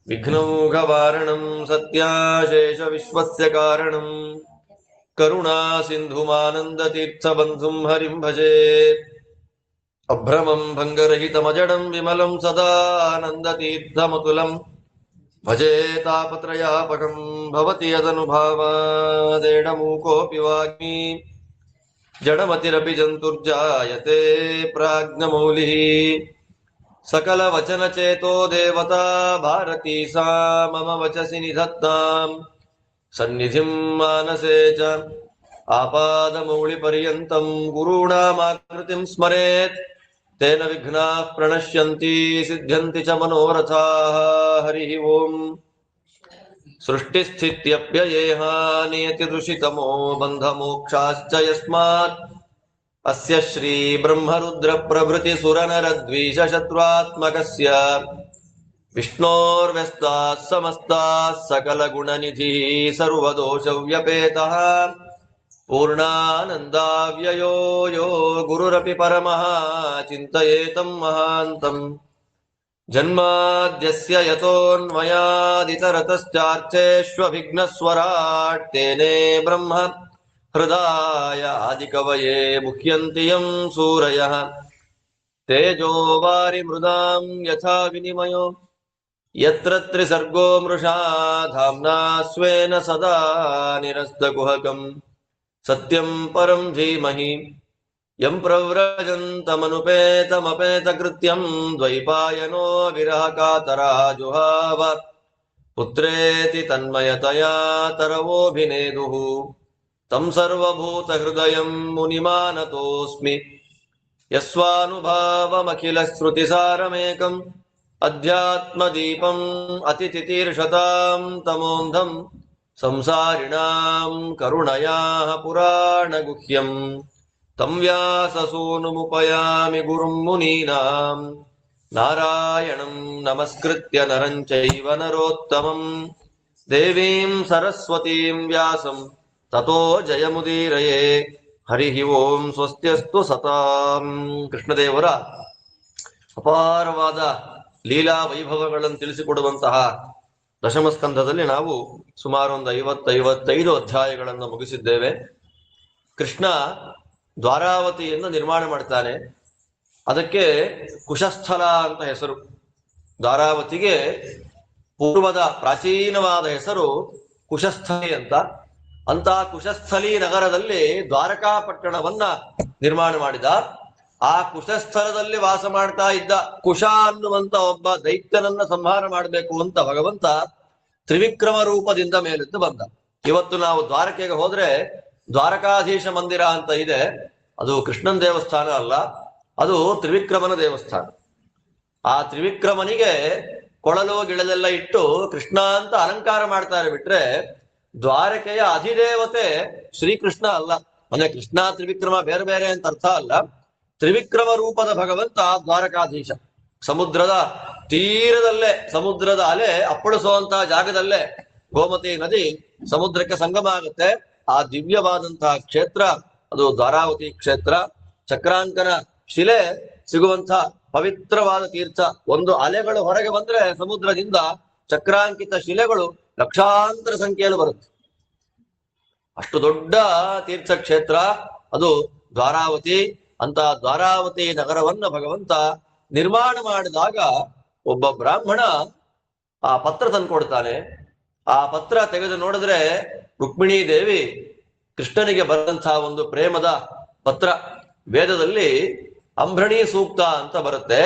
विघ्नौघवारणं सत्याशेष विश्वस्य कारणं करुणा सिन्धुमानन्दतीर्थबन्धुं हरिं भजे। अभ्रमं भङ्गरहितमजडं विमलं सदा आनन्दतीर्थमतुलं भजे। तापत्रयापकं भवति यदनुभावादेडमूकोऽपि वाग्मी जडमतिरपि जन्तुर्जायते प्राज्ञमौलिः। सकलवचनचेतो देवता भारती सा मम वचसि निधत्ताम् सन्निधिं मानसे च। आपादमौलिपर्यन्तं गुरूणामाकृतिं स्मरेत् तेन विघ्नाः प्रणश्यन्ति सिद्ध्यन्ति च मनोरथाः। हरिः ओम्। सृष्टिस्थित्यप्ययेह नियतिदुषितमो बन्धमोक्षाश्च यस्मात् अस्य श्री ब्रह्मरुद्र प्रभृति सुरनरद्वीषशत्रुआत्मकस्य विष्णोर्व्यस्ताः समस्ताः सकलगुणनिधिः सर्वदोषव्यपेतः पूर्णानन्दाव्ययो यो गुरुरपि परमः चिन्तयेतं महान्तम्। जन्माद्यस्य यतोऽन्वयादितरतश्चार्थेष्वभिघ्नस्वराट् तेने ब्रह्म हृदाय आदिकवये मुह्यन्ति यं सूरयः। तेजो वारिमृदां यथा विनिमयो यत्र त्रिसर्गो मृषा धाम्ना स्वेन सदा निरस्तकुहकं सत्यं परं धीमहि। यं प्रव्रजन्तमनुपेतमपेतकृत्यं द्वैपायनो विरहकातराजुहाव पुत्रेति तन्मयतया तरवोऽभिनेदुः। तं सर्वभूतहृदयं मुनिमानतोऽस्मि यस्वानुभावमखिलश्रुतिसारमेकम् अध्यात्मदीपम् अतितितीर्षतां तमोन्धं संसारिणां करुणयाः पुराणगुह्यम् तं व्याससूनुमुपयामि गुरुं मुनीनां। नारायणं नमस्कृत्य नरं चैव नरोत्तमं देवीं सरस्वतीं व्यासं ततो जयमुदीरये। हरिः ಓಂ ಸ್ವಸ್ತ್ಯಸ್ತು ಸತಾಂ. ಕೃಷ್ಣದೇವರ ಅಪಾರವಾದ ಲೀಲಾ ವೈಭವಗಳನ್ನು ತಿಳಿಸಿಕೊಡುವಂತಹ ದಶಮ ಸ್ಕಂಧದಲ್ಲಿ ನಾವು ಸುಮಾರು ಒಂದು 55 ಅಧ್ಯಾಯಗಳನ್ನು ಮುಗಿಸಿದ್ದೇವೆ. ಕೃಷ್ಣ ದ್ವಾರಾವತಿಯನ್ನು ನಿರ್ಮಾಣ ಮಾಡ್ತಾನೆ. ಅದಕ್ಕೆ ಕುಶಸ್ಥಲ ಅಂತ ಹೆಸರು. ದ್ವಾರಾವತಿಗೆ ಪೂರ್ವದ ಪ್ರಾಚೀನವಾದ ಹೆಸರು ಕುಶಸ್ಥಲಿ ಅಂತ. ಅಂತ ಕುಶಸ್ಥಲಿ ನಗರದಲ್ಲಿ ದ್ವಾರಕಾಪಟ್ಟಣವನ್ನ ನಿರ್ಮಾಣ ಮಾಡಿದ. ಆ ಕುಶಸ್ಥಲದಲ್ಲಿ ವಾಸ ಮಾಡ್ತಾ ಇದ್ದ ಕುಶ ಅನ್ನುವಂತ ಒಬ್ಬ ದೈತ್ಯನನ್ನ ಸಂಹಾರ ಮಾಡಬೇಕು ಅಂತ ಭಗವಂತ ತ್ರಿವಿಕ್ರಮ ರೂಪದಿಂದ ಮೇಲೆದ್ದು ಬಂದ. ಇವತ್ತು ನಾವು ದ್ವಾರಕೆಗೆ ಹೋದ್ರೆ ದ್ವಾರಕಾಧೀಶ ಮಂದಿರ ಅಂತ ಇದೆ. ಅದು ಕೃಷ್ಣನ ದೇವಸ್ಥಾನ ಅಲ್ಲ, ಅದು ತ್ರಿವಿಕ್ರಮನ ದೇವಸ್ಥಾನ. ಆ ತ್ರಿವಿಕ್ರಮನಿಗೆ ಕೊಳಲು ಗಿಳಲೆಲ್ಲ ಇಟ್ಟು ಕೃಷ್ಣ ಅಂತ ಅಲಂಕಾರ ಮಾಡ್ತಾರೆ. ಬಿಟ್ರೆ ದ್ವಾರಕೆಯ ಅಧಿದೇವತೆ ಶ್ರೀಕೃಷ್ಣ ಅಲ್ಲ. ಅಂದ್ರೆ ಕೃಷ್ಣ ತ್ರಿವಿಕ್ರಮ ಬೇರೆ ಬೇರೆ ಅಂತ ಅರ್ಥ ಅಲ್ಲ. ತ್ರಿವಿಕ್ರಮ ರೂಪದ ಭಗವಂತ ದ್ವಾರಕಾಧೀಶ. ಸಮುದ್ರದ ತೀರದಲ್ಲೇ, ಸಮುದ್ರದ ಅಲೆ ಅಪ್ಪಳಿಸುವಂತಹ ಜಾಗದಲ್ಲೇ ಗೋಮತಿ ನದಿ ಸಮುದ್ರಕ್ಕೆ ಸಂಗಮ ಆಗುತ್ತೆ. ಆ ದಿವ್ಯವಾದಂತಹ ಕ್ಷೇತ್ರ ಅದು ದ್ವಾರಾವತಿ ಕ್ಷೇತ್ರ. ಚಕ್ರಾಂಕನ ಶಿಲೆ ಸಿಗುವಂತ ಪವಿತ್ರವಾದ ತೀರ್ಥ. ಒಂದು ಅಲೆಗಳು ಹೊರಗೆ ಬಂದ್ರೆ ಸಮುದ್ರದಿಂದ ಚಕ್ರಾಂಕಿತ ಶಿಲೆಗಳು ಲಕ್ಷಾಂತರ ಸಂಖ್ಯೆಯಲ್ಲಿ ಬರುತ್ತೆ. ಅಷ್ಟು ದೊಡ್ಡ ತೀರ್ಥ ಕ್ಷೇತ್ರ ಅದು ದ್ವಾರಾವತಿ. ಅಂತ ದ್ವಾರಾವತಿ ನಗರವನ್ನ ಭಗವಂತ ನಿರ್ಮಾಣ ಮಾಡಿದಾಗ ಒಬ್ಬ ಬ್ರಾಹ್ಮಣ ಆ ಪತ್ರ ತಂದ್ಕೊಡ್ತಾನೆ. ಆ ಪತ್ರ ತೆಗೆದು ನೋಡಿದ್ರೆ ರುಕ್ಮಿಣೀ ದೇವಿ ಕೃಷ್ಣನಿಗೆ ಬರೆದಂತಹ ಒಂದು ಪ್ರೇಮದ ಪತ್ರ. ವೇದದಲ್ಲಿ ಅಂಬ್ರಣಿ ಸೂಕ್ತ ಅಂತ ಬರುತ್ತೆ.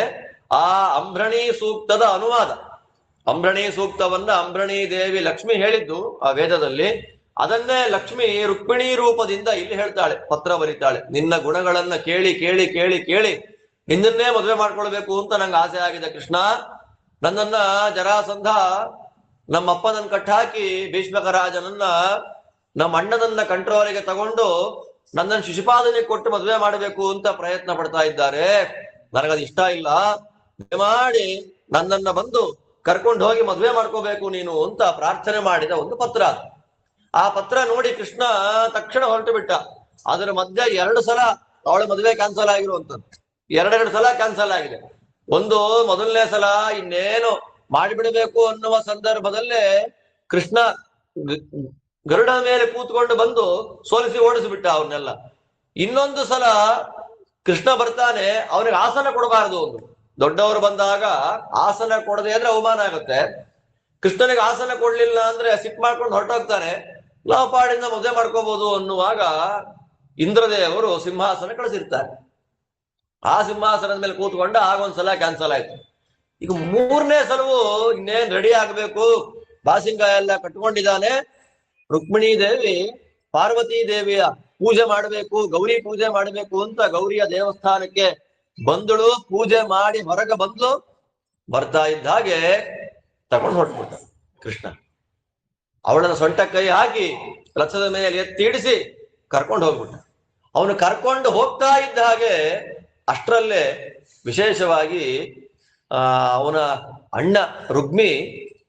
ಆ ಅಂಬ್ರಣಿ ಸೂಕ್ತದ ಅನುವಾದ. ಅಂಬ್ರಣಿ ಸೂಕ್ತವನ್ನ ಅಂಬ್ರಣಿ ದೇವಿ ಲಕ್ಷ್ಮಿ ಹೇಳಿದ್ದು ಆ ವೇದದಲ್ಲಿ. ಅದನ್ನೇ ಲಕ್ಷ್ಮಿ ರುಕ್ಮಿಣಿ ರೂಪದಿಂದ ಇಲ್ಲಿ ಹೇಳ್ತಾಳೆ, ಪತ್ರ ಬರೀತಾಳೆ. ನಿನ್ನ ಗುಣಗಳನ್ನ ಕೇಳಿ ಕೇಳಿ ಕೇಳಿ ಕೇಳಿ ನಿನ್ನನ್ನೇ ಮದುವೆ ಮಾಡ್ಕೊಳ್ಬೇಕು ಅಂತ ನಂಗೆ ಆಸೆ ಆಗಿದೆ ಕೃಷ್ಣ. ನನ್ನನ್ನ ಜರಾಸಂಧ ನಮ್ಮಪ್ಪನನ್ನ ಕಟ್ಟಾಕಿ ಭೀಷ್ಮಕ ರಾಜನನ್ನ ನಮ್ಮ ಅಣ್ಣನನ್ನ ಕಂಟ್ರೋಲಿಗೆ ತಗೊಂಡು ನನ್ನನ್ನು ಶಿಶುಪಾಲನೆ ಕೊಟ್ಟು ಮದುವೆ ಮಾಡಬೇಕು ಅಂತ ಪ್ರಯತ್ನ ಪಡ್ತಾ ಇದ್ದಾರೆ. ನನಗದು ಇಷ್ಟ ಇಲ್ಲ. ಮಾಡಿ ನನ್ನನ್ನ ಬಂದು ಕರ್ಕೊಂಡು ಹೋಗಿ ಮದುವೆ ಮಾಡ್ಕೋಬೇಕು ನೀನು ಅಂತ ಪ್ರಾರ್ಥನೆ ಮಾಡಿದ ಒಂದು ಪತ್ರ. ಆ ಪತ್ರ ನೋಡಿ ಕೃಷ್ಣ ತಕ್ಷಣ ಹೊರಟು ಬಿಟ್ಟ. ಅದರ ಮಧ್ಯೆ 2 ಸಲ ಅವಳ ಮದುವೆ ಕ್ಯಾನ್ಸಲ್ ಆಗಿರುವಂತದ್ದು. 2 ಸಲ ಕ್ಯಾನ್ಸಲ್ ಆಗಿದೆ. ಒಂದು ಮೊದಲನೇ ಸಲ ಇನ್ನೇನು ಮಾಡಿಬಿಡಬೇಕು ಅನ್ನುವ ಸಂದರ್ಭದಲ್ಲೇ ಕೃಷ್ಣ ಗರುಡ ಮೇಲೆ ಕೂತ್ಕೊಂಡು ಬಂದು ಸೋಲಿಸಿ ಓಡಿಸಿಬಿಟ್ಟ ಅವನ್ನೆಲ್ಲ. ಇನ್ನೊಂದು ಸಲ ಕೃಷ್ಣ ಬರ್ತಾನೆ, ಅವನಿಗೆ ಆಸನ ಕೊಡಬಾರದು. ಒಂದು ದೊಡ್ಡವರು ಬಂದಾಗ ಆಸನ ಕೊಡದೆ ಅಂದ್ರೆ ಅವಮಾನ ಆಗುತ್ತೆ. ಕೃಷ್ಣನಿಗೆ ಆಸನ ಕೊಡ್ಲಿಲ್ಲ ಅಂದ್ರೆ ಸಿಟ್ಟು ಮಾಡ್ಕೊಂಡು ಹೊರಟೋಗ್ತಾನೆ, ಲಾಪಾಡಿಂದ ಮದುವೆ ಮಾಡ್ಕೋಬಹುದು ಅನ್ನುವಾಗ ಇಂದ್ರದೇವರು ಸಿಂಹಾಸನ ಕಳಿಸಿರ್ತಾರೆ. ಆ ಸಿಂಹಾಸನದ ಮೇಲೆ ಕೂತ್ಕೊಂಡ ಆಗೊಂದ್ಸಲ ಕ್ಯಾನ್ಸಲ್ ಆಯ್ತು. ಈಗ ಮೂರನೇ ಸಲವು ಇನ್ನೇನ್ ರೆಡಿ ಆಗ್ಬೇಕು, ಬಾಸಿಂಗ ಎಲ್ಲ ಕಟ್ಕೊಂಡಿದ್ದಾನೆ. ರುಕ್ಮಿಣೀ ದೇವಿ ಪಾರ್ವತೀ ದೇವಿಯ ಪೂಜೆ ಮಾಡಬೇಕು, ಗೌರಿ ಪೂಜೆ ಮಾಡಬೇಕು ಅಂತ ಗೌರಿಯ ದೇವಸ್ಥಾನಕ್ಕೆ ಬಂದಳು. ಪೂಜೆ ಮಾಡಿ ಹೊರಗೆ ಬಂದ್ಲು. ಬರ್ತಾ ಇದ್ದ ಹಾಗೆ ತಗೊಂಡು ಹೊರಟ್ಬಿಟ್ಟ ಕೃಷ್ಣ. ಅವಳನ್ನ ಸೊಂಟ ಕೈ ಹಾಕಿ ರಥದ ಮೇಲೆ ಎತ್ತಿಡಿಸಿ ಕರ್ಕೊಂಡು ಹೋಗ್ಬಿಟ್ಟ. ಅವನು ಕರ್ಕೊಂಡು ಹೋಗ್ತಾ ಇದ್ದ ಹಾಗೆ ಅಷ್ಟರಲ್ಲೇ ವಿಶೇಷವಾಗಿ ಅವನ ಅಣ್ಣ ರುಗ್ಮಿ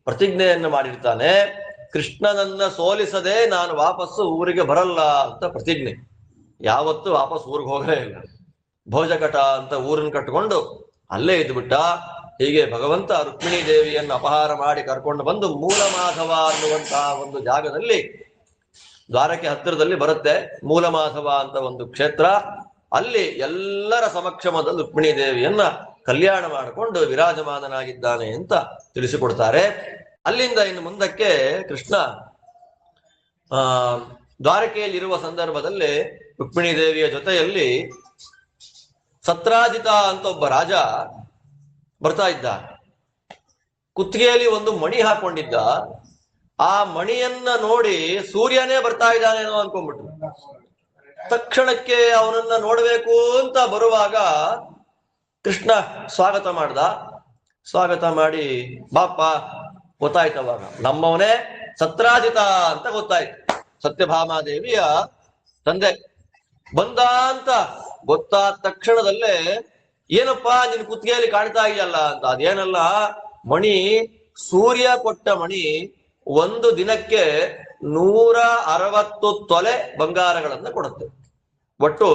ಪ್ರತಿಜ್ಞೆಯನ್ನು ಮಾಡಿರ್ತಾನೆ, ಕೃಷ್ಣನನ್ನ ಸೋಲಿಸದೆ ನಾನು ವಾಪಸ್ಸು ಊರಿಗೆ ಬರಲ್ಲ ಅಂತ ಪ್ರತಿಜ್ಞೆ. ಯಾವತ್ತೂ ವಾಪಸ್ ಊರಿಗೆ ಹೋಗಲೇ ಇಲ್ಲ. ಭೋಜಕಟ ಅಂತ ಊರನ್ನು ಕಟ್ಟಿಕೊಂಡು ಅಲ್ಲೇ ಇದ್ಬಿಟ್ಟ. ಹೀಗೆ ಭಗವಂತ ರುಕ್ಮಿಣೀ ದೇವಿಯನ್ನು ಅಪಹಾರ ಮಾಡಿ ಕರ್ಕೊಂಡು ಬಂದು ಮೂಲ ಮಾಧವ ಅನ್ನುವಂತಹ ಒಂದು ಜಾಗದಲ್ಲಿ, ದ್ವಾರಕೆ ಹತ್ತಿರದಲ್ಲಿ ಬರುತ್ತೆ ಮೂಲ ಮಾಧವ ಅಂತ ಒಂದು ಕ್ಷೇತ್ರ. ಅಲ್ಲಿ ಎಲ್ಲರ ಸಮಕ್ಷಮದಲ್ಲಿ ರುಕ್ಮಿಣೀ ದೇವಿಯನ್ನ ಕಲ್ಯಾಣ ಮಾಡಿಕೊಂಡು ವಿರಾಜಮಾನನಾಗಿದ್ದಾನೆ ಅಂತ ತಿಳಿಸಿಕೊಡ್ತಾರೆ. ಅಲ್ಲಿಂದ ಇನ್ನು ಮುಂದಕ್ಕೆ ಕೃಷ್ಣ ದ್ವಾರಕೆಯಲ್ಲಿರುವ ಸಂದರ್ಭದಲ್ಲಿ ರುಕ್ಮಿಣೀ ದೇವಿಯ ಜೊತೆಯಲ್ಲಿ ಸತ್ರಾಜಿತ ಅಂತ ಒಬ್ಬ ರಾಜ ಬರ್ತಾ ಇದ್ದ. ಕುತ್ತಿಗೆಯಲ್ಲಿ ಒಂದು ಮಣಿ ಹಾಕೊಂಡಿದ್ದ. ಆ ಮಣಿಯನ್ನ ನೋಡಿ ಸೂರ್ಯನೇ ಬರ್ತಾ ಇದ್ದಾನೇನೋ ಅನ್ಕೊಂಡ್ಬಿಟ್ರು. ತಕ್ಷಣಕ್ಕೆ ಅವನನ್ನ ನೋಡ್ಬೇಕು ಅಂತ ಬರುವಾಗ ಕೃಷ್ಣ ಸ್ವಾಗತ ಮಾಡ್ದ. ಸ್ವಾಗತ ಮಾಡಿ ಬಾಪ ಗೊತ್ತಾಯ್ತವಾಗ ನಮ್ಮವನೇ ಸತ್ರಾಜಿತ ಅಂತ ಗೊತ್ತಾಯ್ತು. ಸತ್ಯಭಾಮಾದೇವಿಯ ತಂದೆ ಬಂದ ಅಂತ ಗೊತ್ತಾದ ತಕ್ಷಣದಲ್ಲೇ ಏನಪ್ಪಾ ನಿನ್ ಕುತ್ತಿಗೆಯಲ್ಲಿ ಕಾಣ್ತಾ ಇದೆಯಲ್ಲ ಅಂತ. ಅದೇನಲ್ಲ, ಮಣಿ, ಸೂರ್ಯ ಕೊಟ್ಟ ಮಣಿ. ಒಂದು ದಿನಕ್ಕೆ 160 ತೊಲೆ ಬಂಗಾರಗಳನ್ನ ಕೊಡುತ್ತೆ. ಒಟ್ಟು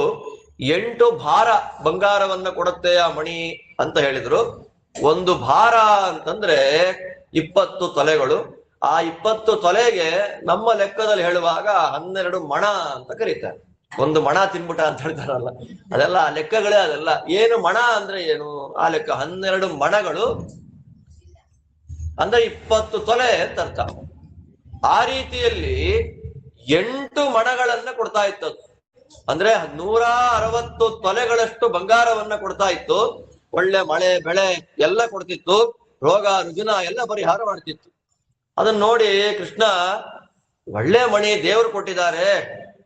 8 ಭಾರ ಬಂಗಾರವನ್ನ ಕೊಡುತ್ತೆ ಆ ಮಣಿ ಅಂತ ಹೇಳಿದ್ರು. ಒಂದು ಭಾರ ಅಂತಂದ್ರೆ 20 ತೊಲೆಗಳು. ಆ 20 ತೊಲೆಗೆ ನಮ್ಮ ಲೆಕ್ಕದಲ್ಲಿ ಹೇಳುವಾಗ 12 ಮಣ ಅಂತ ಕರೀತಾರೆ. ಒಂದು ಮಣ ತಿನ್ಬಿಟ ಅಂತ ಹೇಳ್ತಾರಲ್ಲ, ಅದೆಲ್ಲ ಆ ಲೆಕ್ಕಗಳೇ. ಅದೆಲ್ಲ ಏನು ಮಣ ಅಂದ್ರೆ ಏನು ಆ ಲೆಕ್ಕ. 12 ಮಣಗಳು ಅಂದ್ರೆ 20 ತೊಲೆ ಅಂತ ಅರ್ಥ. ಆ ರೀತಿಯಲ್ಲಿ 8 ಮಣಗಳನ್ನ ಕೊಡ್ತಾ ಇತ್ತು. ಅಂದ್ರೆ 160 ತೊಲೆಗಳಷ್ಟು ಬಂಗಾರವನ್ನ ಕೊಡ್ತಾ ಇತ್ತು. ಒಳ್ಳೆ ಮಳೆ ಬೆಳೆ ಎಲ್ಲ ಕೊಡ್ತಿತ್ತು. ರೋಗ ರುಜಿನ ಎಲ್ಲ ಪರಿಹಾರ ಮಾಡ್ತಿತ್ತು. ಅದನ್ನ ನೋಡಿ ಕೃಷ್ಣ, ಒಳ್ಳೆ ಮಣಿ ದೇವರು ಕೊಟ್ಟಿದ್ದಾರೆ,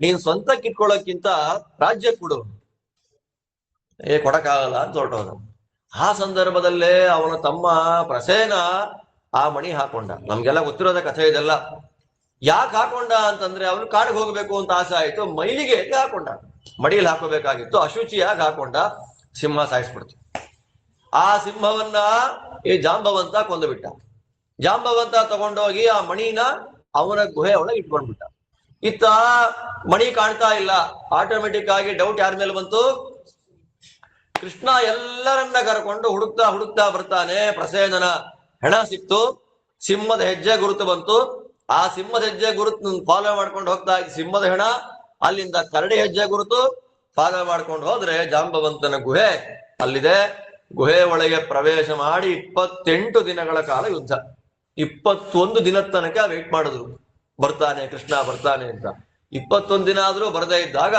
ನೀನ್ ಸ್ವಂತಕ್ಕೆ ಇಟ್ಕೊಳ್ಳೋಕ್ಕಿಂತ ರಾಜ್ಯ ಕೊಡು. ಕೊಡಕ್ಕಾಗಲ್ಲ ಅಂತ ಹೊರಟವನು. ಆ ಸಂದರ್ಭದಲ್ಲೇ ಅವನ ತಮ್ಮ ಪ್ರಸೇನ ಆ ಮಣಿ ಹಾಕೊಂಡ. ನಮ್ಗೆಲ್ಲ ಗೊತ್ತಿರೋದ ಕಥೆ ಇದೆಲ್ಲ. ಯಾಕೆ ಹಾಕೊಂಡ ಅಂತಂದ್ರೆ ಅವನು ಕಾಡಿಗೆ ಹೋಗ್ಬೇಕು ಅಂತ ಆಸೆ ಆಯ್ತು. ಮೈಲಿಗೆ ಹಾಕೊಂಡ, ಮಡಿಯಲ್ಲಿ ಹಾಕೋಬೇಕಾಗಿತ್ತು. ಅಶುಚಿಯಾಗಿ ಹಾಕೊಂಡ. ಸಿಂಹ ಸಾಯಿಸ್ಬಿಡ್ತು. ಆ ಸಿಂಹವನ್ನ ಈ ಜಾಂಬವಂತ ಕೊಂದುಬಿಟ್ಟ. ಜಾಂಬವಂತ ತಗೊಂಡೋಗಿ ಆ ಮಣಿನ ಅವನ ಗುಹೆ ಒಳಗೆ ಇಟ್ಕೊಂಡ್ಬಿಟ್ಟ. ಇತ್ತ ಮಣಿ ಕಾಣ್ತಾ ಇಲ್ಲ. ಆಟೋಮೆಟಿಕ್ ಆಗಿ ಡೌಟ್ ಯಾರ ಮೇಲೆ ಬಂತು? ಕೃಷ್ಣ ಎಲ್ಲರನ್ನ ಕರ್ಕೊಂಡು ಹುಡುಕ್ತಾ ಹುಡುಕ್ತಾ ಬರ್ತಾನೆ. ಪ್ರಸೇನನ ಹೆಣ ಸಿಕ್ತು. ಸಿಂಹದ ಹೆಜ್ಜೆ ಗುರುತು ಬಂತು. ಆ ಸಿಂಹದ ಹೆಜ್ಜೆ ಗುರುತು ಫಾಲೋ ಮಾಡ್ಕೊಂಡು ಹೋಗ್ತಾ ಇದ್ದ ಸಿಂಹದ ಹೆಣ, ಅಲ್ಲಿಂದ ಕರಡಿ ಹೆಜ್ಜೆ ಗುರುತು ಫಾಲೋ ಮಾಡ್ಕೊಂಡು ಹೋದ್ರೆ ಜಾಂಬವಂತನ ಗುಹೆ ಅಲ್ಲಿದೆ. ಗುಹೆ ಒಳಗೆ ಪ್ರವೇಶ ಮಾಡಿ 28 ದಿನಗಳ ಕಾಲ ಯುದ್ಧ. 21 ದಿನದ ತನಕ ವೇಟ್ ಮಾಡಿದ್ರು, ಬರ್ತಾನೆ ಕೃಷ್ಣ ಬರ್ತಾನೆ ಅಂತ. 21 ದಿನ ಆದ್ರೂ ಬರದೇ ಇದ್ದಾಗ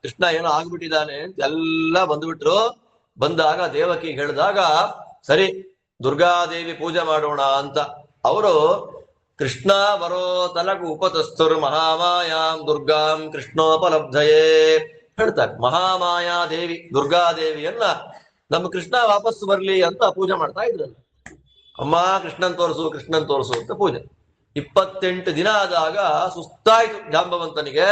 ಕೃಷ್ಣ ಏನೋ ಆಗ್ಬಿಟ್ಟಿದ್ದಾನೆ ಅಂತ ಎಲ್ಲ ಬಂದ್ಬಿಟ್ರು. ಬಂದಾಗ ದೇವಕಿ ಹೇಳಿದಾಗ ಸರಿ ದುರ್ಗಾದೇವಿ ಪೂಜೆ ಮಾಡೋಣ ಅಂತ ಅವರು ಕೃಷ್ಣ ಬರೋ ತಲಗು ಉಪತಸ್ಥರು ಮಹಾಮಾಯಾಂ ದುರ್ಗಾಂ ಕೃಷ್ಣೋಪಲಬ್ಧಯೇ ಹೇಳ್ತಾರೆ. ಮಹಾಮಾಯಾ ದೇವಿ ದುರ್ಗಾದೇವಿಯನ್ನ ನಮ್ಮ ಕೃಷ್ಣ ವಾಪಸ್ ಬರ್ಲಿ ಅಂತ ಪೂಜೆ ಮಾಡ್ತಾ ಇದ್ರಲ್ಲ. ಅಮ್ಮ ಕೃಷ್ಣನ್ ತೋರಿಸು ಕೃಷ್ಣನ್ ತೋರಿಸು ಅಂತ ಪೂಜೆ. 28 ದಿನ ಆದಾಗ ಸುಸ್ತಾಯ್ತು ಜಾಂಬವಂತನಿಗೆ.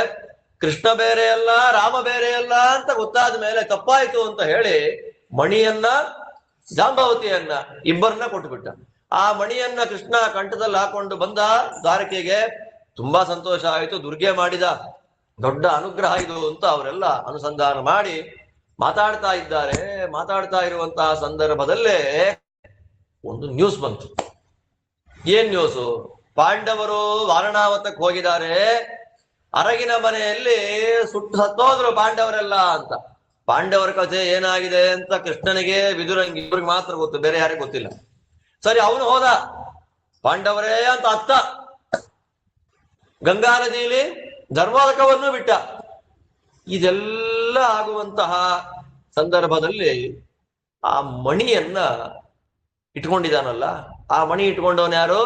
ಕೃಷ್ಣ ಬೇರೆ ಅಲ್ಲ ರಾಮ ಬೇರೆ ಅಲ್ಲ ಅಂತ ಗೊತ್ತಾದ ಮೇಲೆ ತಪ್ಪಾಯ್ತು ಅಂತ ಹೇಳಿ ಮಣಿಯನ್ನ ಜಾಂಬವತಿಯನ್ನ ಇಬ್ಬರನ್ನ ಕೊಟ್ಟುಬಿಟ್ಟ. ಆ ಮಣಿಯನ್ನ ಕೃಷ್ಣ ಕಂಠದಲ್ಲಿ ಹಾಕೊಂಡು ಬಂದ ದ್ವಾರಕೆಗೆ. ತುಂಬಾ ಸಂತೋಷ ಆಯ್ತು. ದುರ್ಗೆ ಮಾಡಿದ ದೊಡ್ಡ ಅನುಗ್ರಹ ಇದು ಅಂತ ಅವರೆಲ್ಲ ಅನುಸಂಧಾನ ಮಾಡಿ ಮಾತಾಡ್ತಾ ಇರುವಂತಹ ಸಂದರ್ಭದಲ್ಲೇ ಒಂದು ನ್ಯೂಸ್ ಬಂತು. ಏನ್ ನ್ಯೂಸು? ಪಾಂಡವರು ವಾರಣಾವತಕ್ಕೆ ಹೋಗಿದ್ದಾರೆ, ಅರಗಿನ ಮನೆಯಲ್ಲಿ ಸುಟ್ಟು ಸತ್ತೋದ್ರು ಪಾಂಡವರೆಲ್ಲ ಅಂತ. ಪಾಂಡವರ ಕಥೆ ಏನಾಗಿದೆ ಅಂತ ಕೃಷ್ಣನಿಗೆ ವಿದುರಂಗಿ ಇವ್ರಿಗೆ ಮಾತ್ರ ಗೊತ್ತು, ಬೇರೆ ಯಾರಿಗೂ ಗೊತ್ತಿಲ್ಲ. ಸರಿ, ಅವನು ಹೋದ, ಪಾಂಡವರೇ ಅಂತ ಅತ್ತ ಗಂಗಾ ನದಿಯಲ್ಲಿ ಧರ್ಮೋದಕವನ್ನು ಬಿಟ್ಟ. ಇದೆಲ್ಲ ಆಗುವಂತಹ ಸಂದರ್ಭದಲ್ಲಿ ಆ ಮಣಿಯನ್ನ ಇಟ್ಕೊಂಡಿದ್ದಾನಲ್ಲ, ಆ ಮಣಿ ಇಟ್ಕೊಂಡವನ್ ಯಾರು?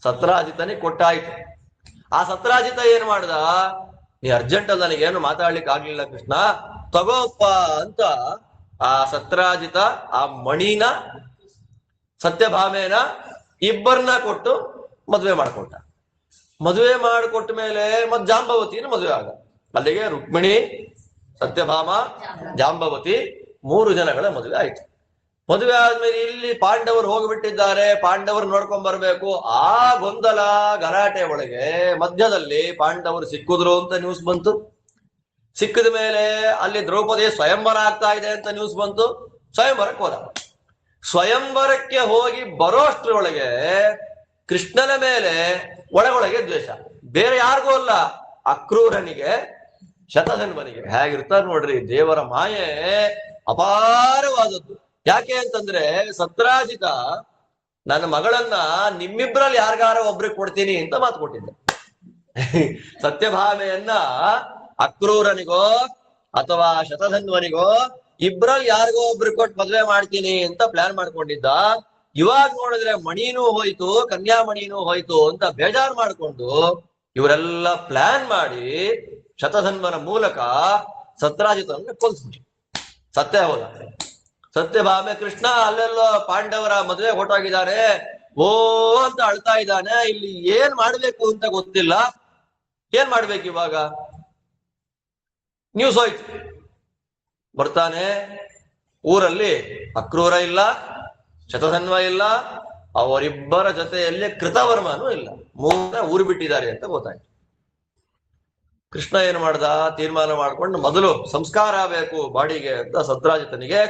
ಸತ್ರಾಜಿತನಿಗೆ ಕೊಟ್ಟಾಯ್ತು. ಆ ಸತ್ರಾಜಿತ ಏನ್ ಮಾಡ್ದ? ನೀ ಅರ್ಜೆಂಟ್ ಅಲ್ಲ, ನನಗೇನು ಮಾತಾಡ್ಲಿಕ್ಕೆ ಆಗ್ಲಿಲ್ಲ ಕೃಷ್ಣ, ತಗೋಪ್ಪ ಅಂತ ಆ ಸತ್ರಾಜಿತ ಆ ಮಣಿನ ಸತ್ಯಭಾಮೇನ ಇಬ್ಬರನ್ನ ಕೊಟ್ಟು ಮದುವೆ ಮಾಡ್ಕೊಟ್ಟ. ಮದುವೆ ಮಾಡಿಕೊಟ್ಟ ಮೇಲೆ ಮತ್ ಜಾಂಬವತಿನ ಮದುವೆ ಆಗ. ಅಲ್ಲಿಗೆ ರುಕ್ಮಿಣಿ, ಸತ್ಯಭಾಮ, ಜಾಂಬವತಿ 3 ಜನಗಳ ಮದುವೆ ಆಯ್ತು. ಮದುವೆ ಆದ್ಮೇಲೆ ಇಲ್ಲಿ ಪಾಂಡವರು ಹೋಗ್ಬಿಟ್ಟಿದ್ದಾರೆ, ಪಾಂಡವರು ನೋಡ್ಕೊಂಡ್ ಬರ್ಬೇಕು. ಆ ಗೊಂದಲ ಗಲಾಟೆ ಒಳಗೆ ಮಧ್ಯದಲ್ಲಿ ಪಾಂಡವರು ಸಿಕ್ಕಿದ್ರು ಅಂತ ನ್ಯೂಸ್ ಬಂತು. ಸಿಕ್ಕಿದ ಮೇಲೆ ಅಲ್ಲಿ ದ್ರೌಪದಿ ಸ್ವಯಂವರ ಆಗ್ತಾ ಇದೆ ಅಂತ ನ್ಯೂಸ್ ಬಂತು. ಸ್ವಯಂವರಕ್ಕೆ ಹೋದ. ಸ್ವಯಂವರಕ್ಕೆ ಹೋಗಿ ಬರೋಷ್ಟ್ರೊಳಗೆ ಕೃಷ್ಣನ ಮೇಲೆ ಒಳಗೊಳಗೆ ದ್ವೇಷ, ಬೇರೆ ಯಾರಿಗೂ ಅಲ್ಲ, ಅಕ್ರೂರನಿಗೆ, ಶತಧನ್ವನಿಗೆ. ಹೇಗಿರ್ತಾರೆ ನೋಡ್ರಿ, ದೇವರ ಮಾಯೆ ಅಪಾರವಾದದ್ದು. ಯಾಕೆ ಅಂತಂದ್ರೆ ಸತ್ರಾಜಿತ ನನ್ನ ಮಗಳನ್ನ ನಿಮ್ಮಿಬ್ರಲ್ಲಿ ಯಾರಿಗಾರ ಒಬ್ರಿಗೆ ಕೊಡ್ತೀನಿ ಅಂತ ಮಾತು ಕೊಟ್ಟಿದ್ದೆ. ಸತ್ಯಭಾಮೆಯನ್ನ ಅಕ್ರೂರನಿಗೋ ಅಥವಾ ಶತಧನ್ವನಿಗೋ ಇಬ್ರಲ್ಲಿ ಯಾರಿಗೋ ಒಬ್ರಿಗೆ ಕೊಟ್ಟು ಮದ್ವೆ ಮಾಡ್ತೀನಿ ಅಂತ ಪ್ಲಾನ್ ಮಾಡ್ಕೊಂಡಿದ್ದ. ಇವಾಗ ನೋಡಿದ್ರೆ ಮಣಿನೂ ಹೋಯ್ತು, ಕನ್ಯಾಮಣಿನೂ ಹೋಯ್ತು ಅಂತ ಬೇಜಾರು ಮಾಡ್ಕೊಂಡು ಇವರೆಲ್ಲ ಪ್ಲಾನ್ ಮಾಡಿ ಶತಧನ್ವನ ಮೂಲಕ ಸತ್ರಾಜಿತನನ್ನು ಕೊಲ್ಸ್ಬಿಟ್ರು. ಸತ್ಯ ಹೋದ. ಸತ್ಯಭಾಮೆ ಕೃಷ್ಣ ಅಲ್ಲೆಲ್ಲೋ ಪಾಂಡವರ ಮದುವೆ ಹೊರಟೋಗಿದ್ದಾರೆ, ಓ ಅಂತ ಅಳ್ತಾ ಇದ್ದಾನೆ. ಇಲ್ಲಿ ಏನ್ ಮಾಡ್ಬೇಕು ಅಂತ ಗೊತ್ತಿಲ್ಲ. ಏನ್ ಮಾಡ್ಬೇಕು ಇವಾಗ? ನ್ಯೂಸ್ ಹೋಯ್ತು. ಬರ್ತಾನೆ, ಊರಲ್ಲಿ ಅಕ್ರೂರ ಇಲ್ಲ, ಶತಧನ್ವ ಇಲ್ಲ, ಅವರಿಬ್ಬರ ಜೊತೆಯಲ್ಲಿ ಕೃತವರ್ಮನೂ ಇಲ್ಲ. 3 ಊರು ಬಿಟ್ಟಿದ್ದಾರೆ ಅಂತ ಗೊತ್ತಾಯ್ತು. ಕೃಷ್ಣ ಏನ್ ಮಾಡ್ದ? ತೀರ್ಮಾನ ಮಾಡ್ಕೊಂಡು ಮೊದಲು ಸಂಸ್ಕಾರ ಬೇಕು ಬಾಡಿಗೆ ಅಂತ ಸತ್ರಾಜಿತನಿಗೆ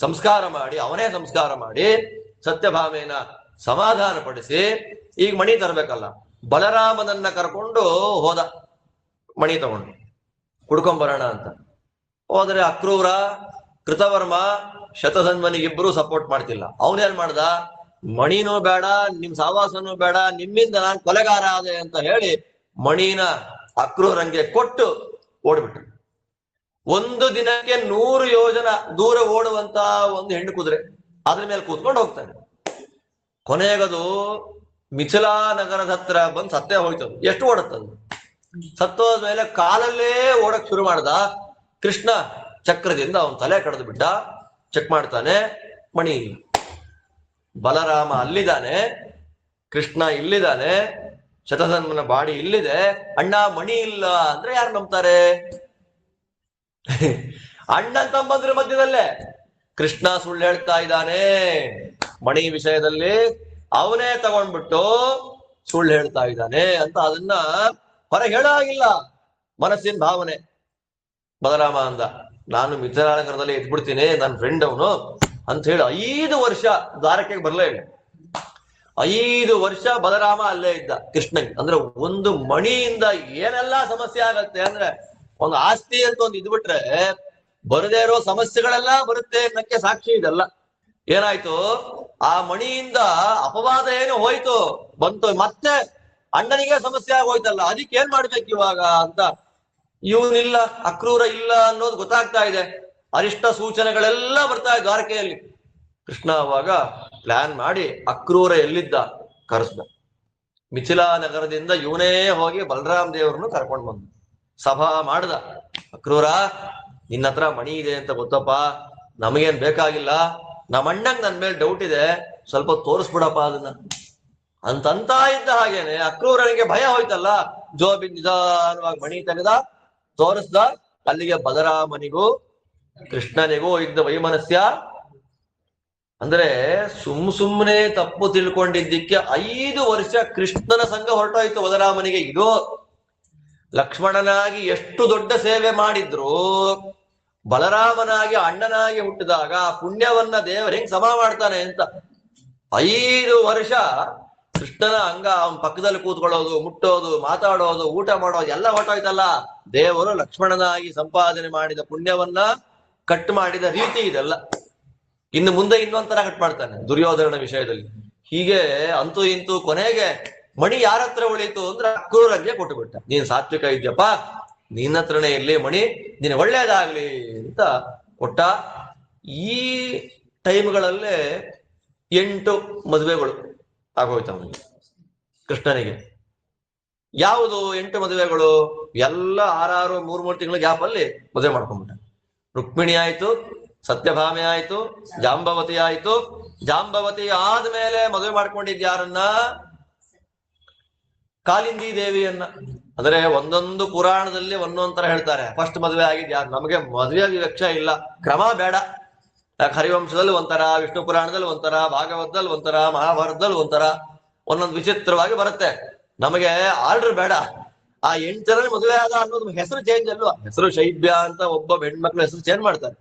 ಸಂಸ್ಕಾರ ಮಾಡಿ, ಅವನೇ ಸಂಸ್ಕಾರ ಮಾಡಿ ಸತ್ಯಭಾಮೇನ ಸಮಾಧಾನ ಪಡಿಸಿ ಈಗ ಮಣಿ ತರಬೇಕಲ್ಲ, ಬಲರಾಮನನ್ನ ಕರ್ಕೊಂಡು ಹೋದ ಮಣಿ ತಗೊಂಡು ಕುಡ್ಕೊಂಬರೋಣ ಅಂತ. ಹೋದ್ರೆ ಅಕ್ರೂರ, ಕೃತವರ್ಮ, ಶತಧನ್ವನಿಗಿಬ್ಬರು ಸಪೋರ್ಟ್ ಮಾಡ್ತಿಲ್ಲ. ಅವನೇನ್ ಮಾಡ್ದ? ಮಣಿನೂ ಬೇಡ, ನಿಮ್ ಸಾವಾಸನೂ ಬೇಡ, ನಿಮ್ಮಿಂದ ನಾನು ಕೊಲೆಗಾರ ಆದೆ ಅಂತ ಹೇಳಿ ಮಣಿನ ಅಕ್ರೂರಂಗೆ ಕೊಟ್ಟು ಓಡ್ಬಿಟ್ರು. ಒಂದು ದಿನಕ್ಕೆ 100 ಯೋಜನ ದೂರ ಓಡುವಂತ ಒಂದು ಹೆಣ್ಣು ಕುದುರೆ, ಅದ್ರ ಮೇಲೆ ಕೂತ್ಕೊಂಡು ಹೋಗ್ತಾನೆ. ಕೊನೆಗದು ಮಿಥಿಲಾ ನಗರದ ಹತ್ರ ಬಂದು ಸತ್ತೇ ಹೋಯ್ತದು. ಎಷ್ಟು ಓಡುತ್ತದು? ಸತ್ತೋದ್ಮೇಲೆ ಕಾಲಲ್ಲೇ ಓಡಕ್ ಶುರು ಮಾಡ್ದ. ಕೃಷ್ಣ ಚಕ್ರದಿಂದ ಅವನ್ ತಲೆ ಕಡ್ದು ಬಿಟ್ಟ. ಚೆಕ್ ಮಾಡ್ತಾನೆ, ಮಣಿ ಇಲ್ಲ. ಬಲರಾಮ ಅಲ್ಲಿದ್ದಾನೆ, ಕೃಷ್ಣ ಇಲ್ಲಿದ್ದಾನೆ, ಶತಧನ್ವನ ಬಾಡಿ ಇಲ್ಲಿದೆ. ಅಣ್ಣ ಮಣಿ ಇಲ್ಲ ಅಂದ್ರೆ ಯಾರು ನಂಬ್ತಾರೆ? ಅಣ್ಣ ತಮ್ಮಂದ್ರ ಮಧ್ಯದಲ್ಲೇ ಕೃಷ್ಣ ಸುಳ್ಳು ಹೇಳ್ತಾ ಇದ್ದಾನೆ ಮಣಿ ವಿಷಯದಲ್ಲಿ, ಅವನೇ ತಗೊಂಡ್ಬಿಟ್ಟು ಸುಳ್ಳು ಹೇಳ್ತಾ ಇದ್ದಾನೆ ಅಂತ ಅದನ್ನ ಹೊರ ಹೇಳಾಗಿಲ್ಲ. ಮನಸ್ಸಿನ ಭಾವನೆ. ಬಲರಾಮ ಅಂದ, ನಾನು ಮಿಥಿಲಾನಗರದಲ್ಲಿ ಇದ್ಬಿಡ್ತೀನಿ, ನನ್ನ ಫ್ರೆಂಡ್ ಅವನು ಅಂತ ಹೇಳಿ 5 ವರ್ಷ ದ್ವಾರಕೆಗೆ ಬರ್ಲೇ ಇಲ್ಲ. 5 ವರ್ಷ ಬಲರಾಮ ಅಲ್ಲೇ ಇದ್ದ ಕೃಷ್ಣನ್. ಅಂದ್ರೆ ಒಂದು ಮಣಿಯಿಂದ ಏನೆಲ್ಲಾ ಸಮಸ್ಯೆ ಆಗತ್ತೆ ಅಂದ್ರೆ, ಒಂದು ಆಸ್ತಿ ಅಂತ ಒಂದು ಇದ್ಬಿಟ್ರೆ ಬರದೇ ಇರೋ ಸಮಸ್ಯೆಗಳೆಲ್ಲ ಬರುತ್ತೆ ಅನ್ನಕ್ಕೆ ಸಾಕ್ಷಿ ಇದೆಲ್ಲ. ಏನಾಯ್ತು? ಆ ಮಣಿಯಿಂದ ಅಪವಾದ ಏನು ಹೋಯ್ತು, ಬಂತು. ಮತ್ತೆ ಅಣ್ಣನಿಗೆ ಸಮಸ್ಯೆ ಆಗೋಯ್ತಲ್ಲ, ಅದಕ್ಕೆ ಏನ್ ಮಾಡ್ಬೇಕು ಇವಾಗ ಅಂತ. ಇವನಿಲ್ಲ, ಅಕ್ರೂರ ಇಲ್ಲ ಅನ್ನೋದು ಗೊತ್ತಾಗ್ತಾ ಇದೆ. ಅರಿಷ್ಟ ಸೂಚನೆಗಳೆಲ್ಲ ಬರ್ತಾ ಇದೆ ದ್ವಾರಕೆಯಲ್ಲಿ. ಕೃಷ್ಣ ಅವಾಗ ಪ್ಲಾನ್ ಮಾಡಿ ಅಕ್ರೂರ ಎಲ್ಲಿದ್ದ ಕರೆಸ್ದ. ಮಿಥಿಲಾ ನಗರದಿಂದ ಇವನೇ ಹೋಗಿ ಬಲರಾಮ್ ದೇವ್ರನ್ನು ಕರ್ಕೊಂಡು ಬಂದ. ಸಭಾ ಮಾಡ್ದ. ಅಕ್ರೂರ, ನಿನ್ನ ಹತ್ರ ಮಣಿ ಇದೆ ಅಂತ ಗೊತ್ತಪ್ಪ, ನಮಗೇನ್ ಬೇಕಾಗಿಲ್ಲ, ನಮ್ಮ ಅಣ್ಣಂಗ್ ನನ್ ಮೇಲೆ ಡೌಟ್ ಇದೆ, ಸ್ವಲ್ಪ ತೋರಿಸ್ಬಿಡಪ್ಪ ಅದನ್ನ ಅಂತಂತ ಇದ್ದ ಹಾಗೇನೆ ಅಕ್ರೂರನಿಗೆ ಭಯ ಹೋಯ್ತಲ್ಲ. ಜೋಬಿ ನಿಧಾನವಾಗಿ ಮಣಿ ತೆಗೆದ, ತೋರಿಸ್ದ. ಅಲ್ಲಿಗೆ ಬಲರಾಮನಿಗೂ ಕೃಷ್ಣನಿಗೂ ಇದ್ದ ವೈಮನಸ್ಯ ಅಂದ್ರೆ ಸುಮ್ಮನೆ ತಪ್ಪು ತಿಳ್ಕೊಂಡಿದ್ದಕ್ಕೆ 5 ವರ್ಷ ಕೃಷ್ಣನ ಸಂಘ ಹೊರಟೋಯ್ತು ಬಲರಾಮನಿಗೆ. ಇದು ಲಕ್ಷ್ಮಣನಾಗಿ ಎಷ್ಟು ದೊಡ್ಡ ಸೇವೆ ಮಾಡಿದ್ರು ಬಲರಾಮನಾಗಿ ಅಣ್ಣನಾಗಿ ಹುಟ್ಟಿದಾಗ ಪುಣ್ಯವನ್ನ ದೇವರು ಹೆಂಗ್ ಸಮ ಮಾಡ್ತಾನೆ ಅಂತ 5 ವರ್ಷ ಕೃಷ್ಣನ ಅಂಗ ಅವನ ಪಕ್ಕದಲ್ಲಿ ಕೂತ್ಕೊಳ್ಳೋದು, ಮುಟ್ಟೋದು, ಮಾತಾಡೋದು, ಊಟ ಮಾಡೋದು ಎಲ್ಲ ಹೊಟ್ಟೋಯ್ತಲ್ಲ. ದೇವರು ಲಕ್ಷ್ಮಣನಾಗಿ ಸಂಪಾದನೆ ಮಾಡಿದ ಪುಣ್ಯವನ್ನ ಕಟ್ ಮಾಡಿದ ರೀತಿ ಇದೆಲ್ಲ. ಇನ್ನು ಮುಂದೆ ಇನ್ನೊಂಥರ ಕಟ್ ಮಾಡ್ತಾನೆ ದುರ್ಯೋಧನ ವಿಷಯದಲ್ಲಿ. ಹೀಗೆ ಅಂತೂ ಇಂತೂ ಕೊನೆಗೆ ಮಣಿ ಯಾರ ಹತ್ರ ಉಳಿತು ಅಂದ್ರೆ ಅಕ್ರೂರಗೆ ಕೊಟ್ಟು ಬಿಟ್ಟ. ನೀನ್ ಸಾತ್ವಿಕ ಇದ್ಯಪ್ಪ, ನಿನ್ನ ಹತ್ರನೇ ಇರ್ಲಿ ಮಣಿ, ನೀನ್ ಒಳ್ಳೇದಾಗ್ಲಿ ಅಂತ ಕೊಟ್ಟ. ಈ ಟೈಮ್ಗಳಲ್ಲೇ 8 ಮದುವೆಗಳು ಆಗೋಯ್ತು ಅವನಿಗೆ, ಕೃಷ್ಣನಿಗೆ. ಯಾವುದು 8 ಮದುವೆಗಳು? ಎಲ್ಲ 6 3 ತಿಂಗಳ ಗ್ಯಾಪ್ ಅಲ್ಲಿ ಮದುವೆ ಮಾಡ್ಕೊಂಡ್ಬಿಟ್ಟ. ರುಕ್ಮಿಣಿ ಆಯ್ತು, ಸತ್ಯಭಾಮೆ ಆಯ್ತು, ಜಾಂಬವತಿ ಆಯ್ತು. ಜಾಂಬವತಿ ಆದ್ಮೇಲೆ ಮದುವೆ ಮಾಡ್ಕೊಂಡಿದ್ ಯಾರನ್ನ? ಕಾಲಿಂದಿ ದೇವಿಯನ್ನ. ಅಂದ್ರೆ ಒಂದೊಂದು ಪುರಾಣದಲ್ಲಿ ಒಂದೊಂದ್ ತರ ಹೇಳ್ತಾರೆ. ಫಸ್ಟ್ ಮದುವೆ ಆಗಿದ್ ಯಾರು? ನಮಗೆ ಮದುವೆ ವಿವಕ್ಷ ಇಲ್ಲ, ಕ್ರಮ ಬೇಡ. ಯಾಕೆ ಹರಿವಂಶದಲ್ಲಿ ಒಂಥರ, ವಿಷ್ಣು ಪುರಾಣದಲ್ಲಿ ಒಂಥರ, ಭಾಗವತದಲ್ಲಿ ಒಂಥರ, ಮಹಾಭಾರತದಲ್ಲಿ ಒಂಥರ, ಒಂದೊಂದು ವಿಚಿತ್ರವಾಗಿ ಬರುತ್ತೆ. ನಮಗೆ ಆರ್ಡರ್ ಬೇಡ. ಆ 8 ಜನ ಮದುವೆ ಆದ ಅನ್ನೋದು ಹೆಸರು ಚೇಂಜ್ ಅಲ್ವಾ? ಹೆಸರು ಶೈಬ್ಯ ಅಂತ ಒಬ್ಬ ಹೆಣ್ಮಕ್ಳು ಹೆಸರು ಚೇಂಜ್ ಮಾಡ್ತಾರೆ,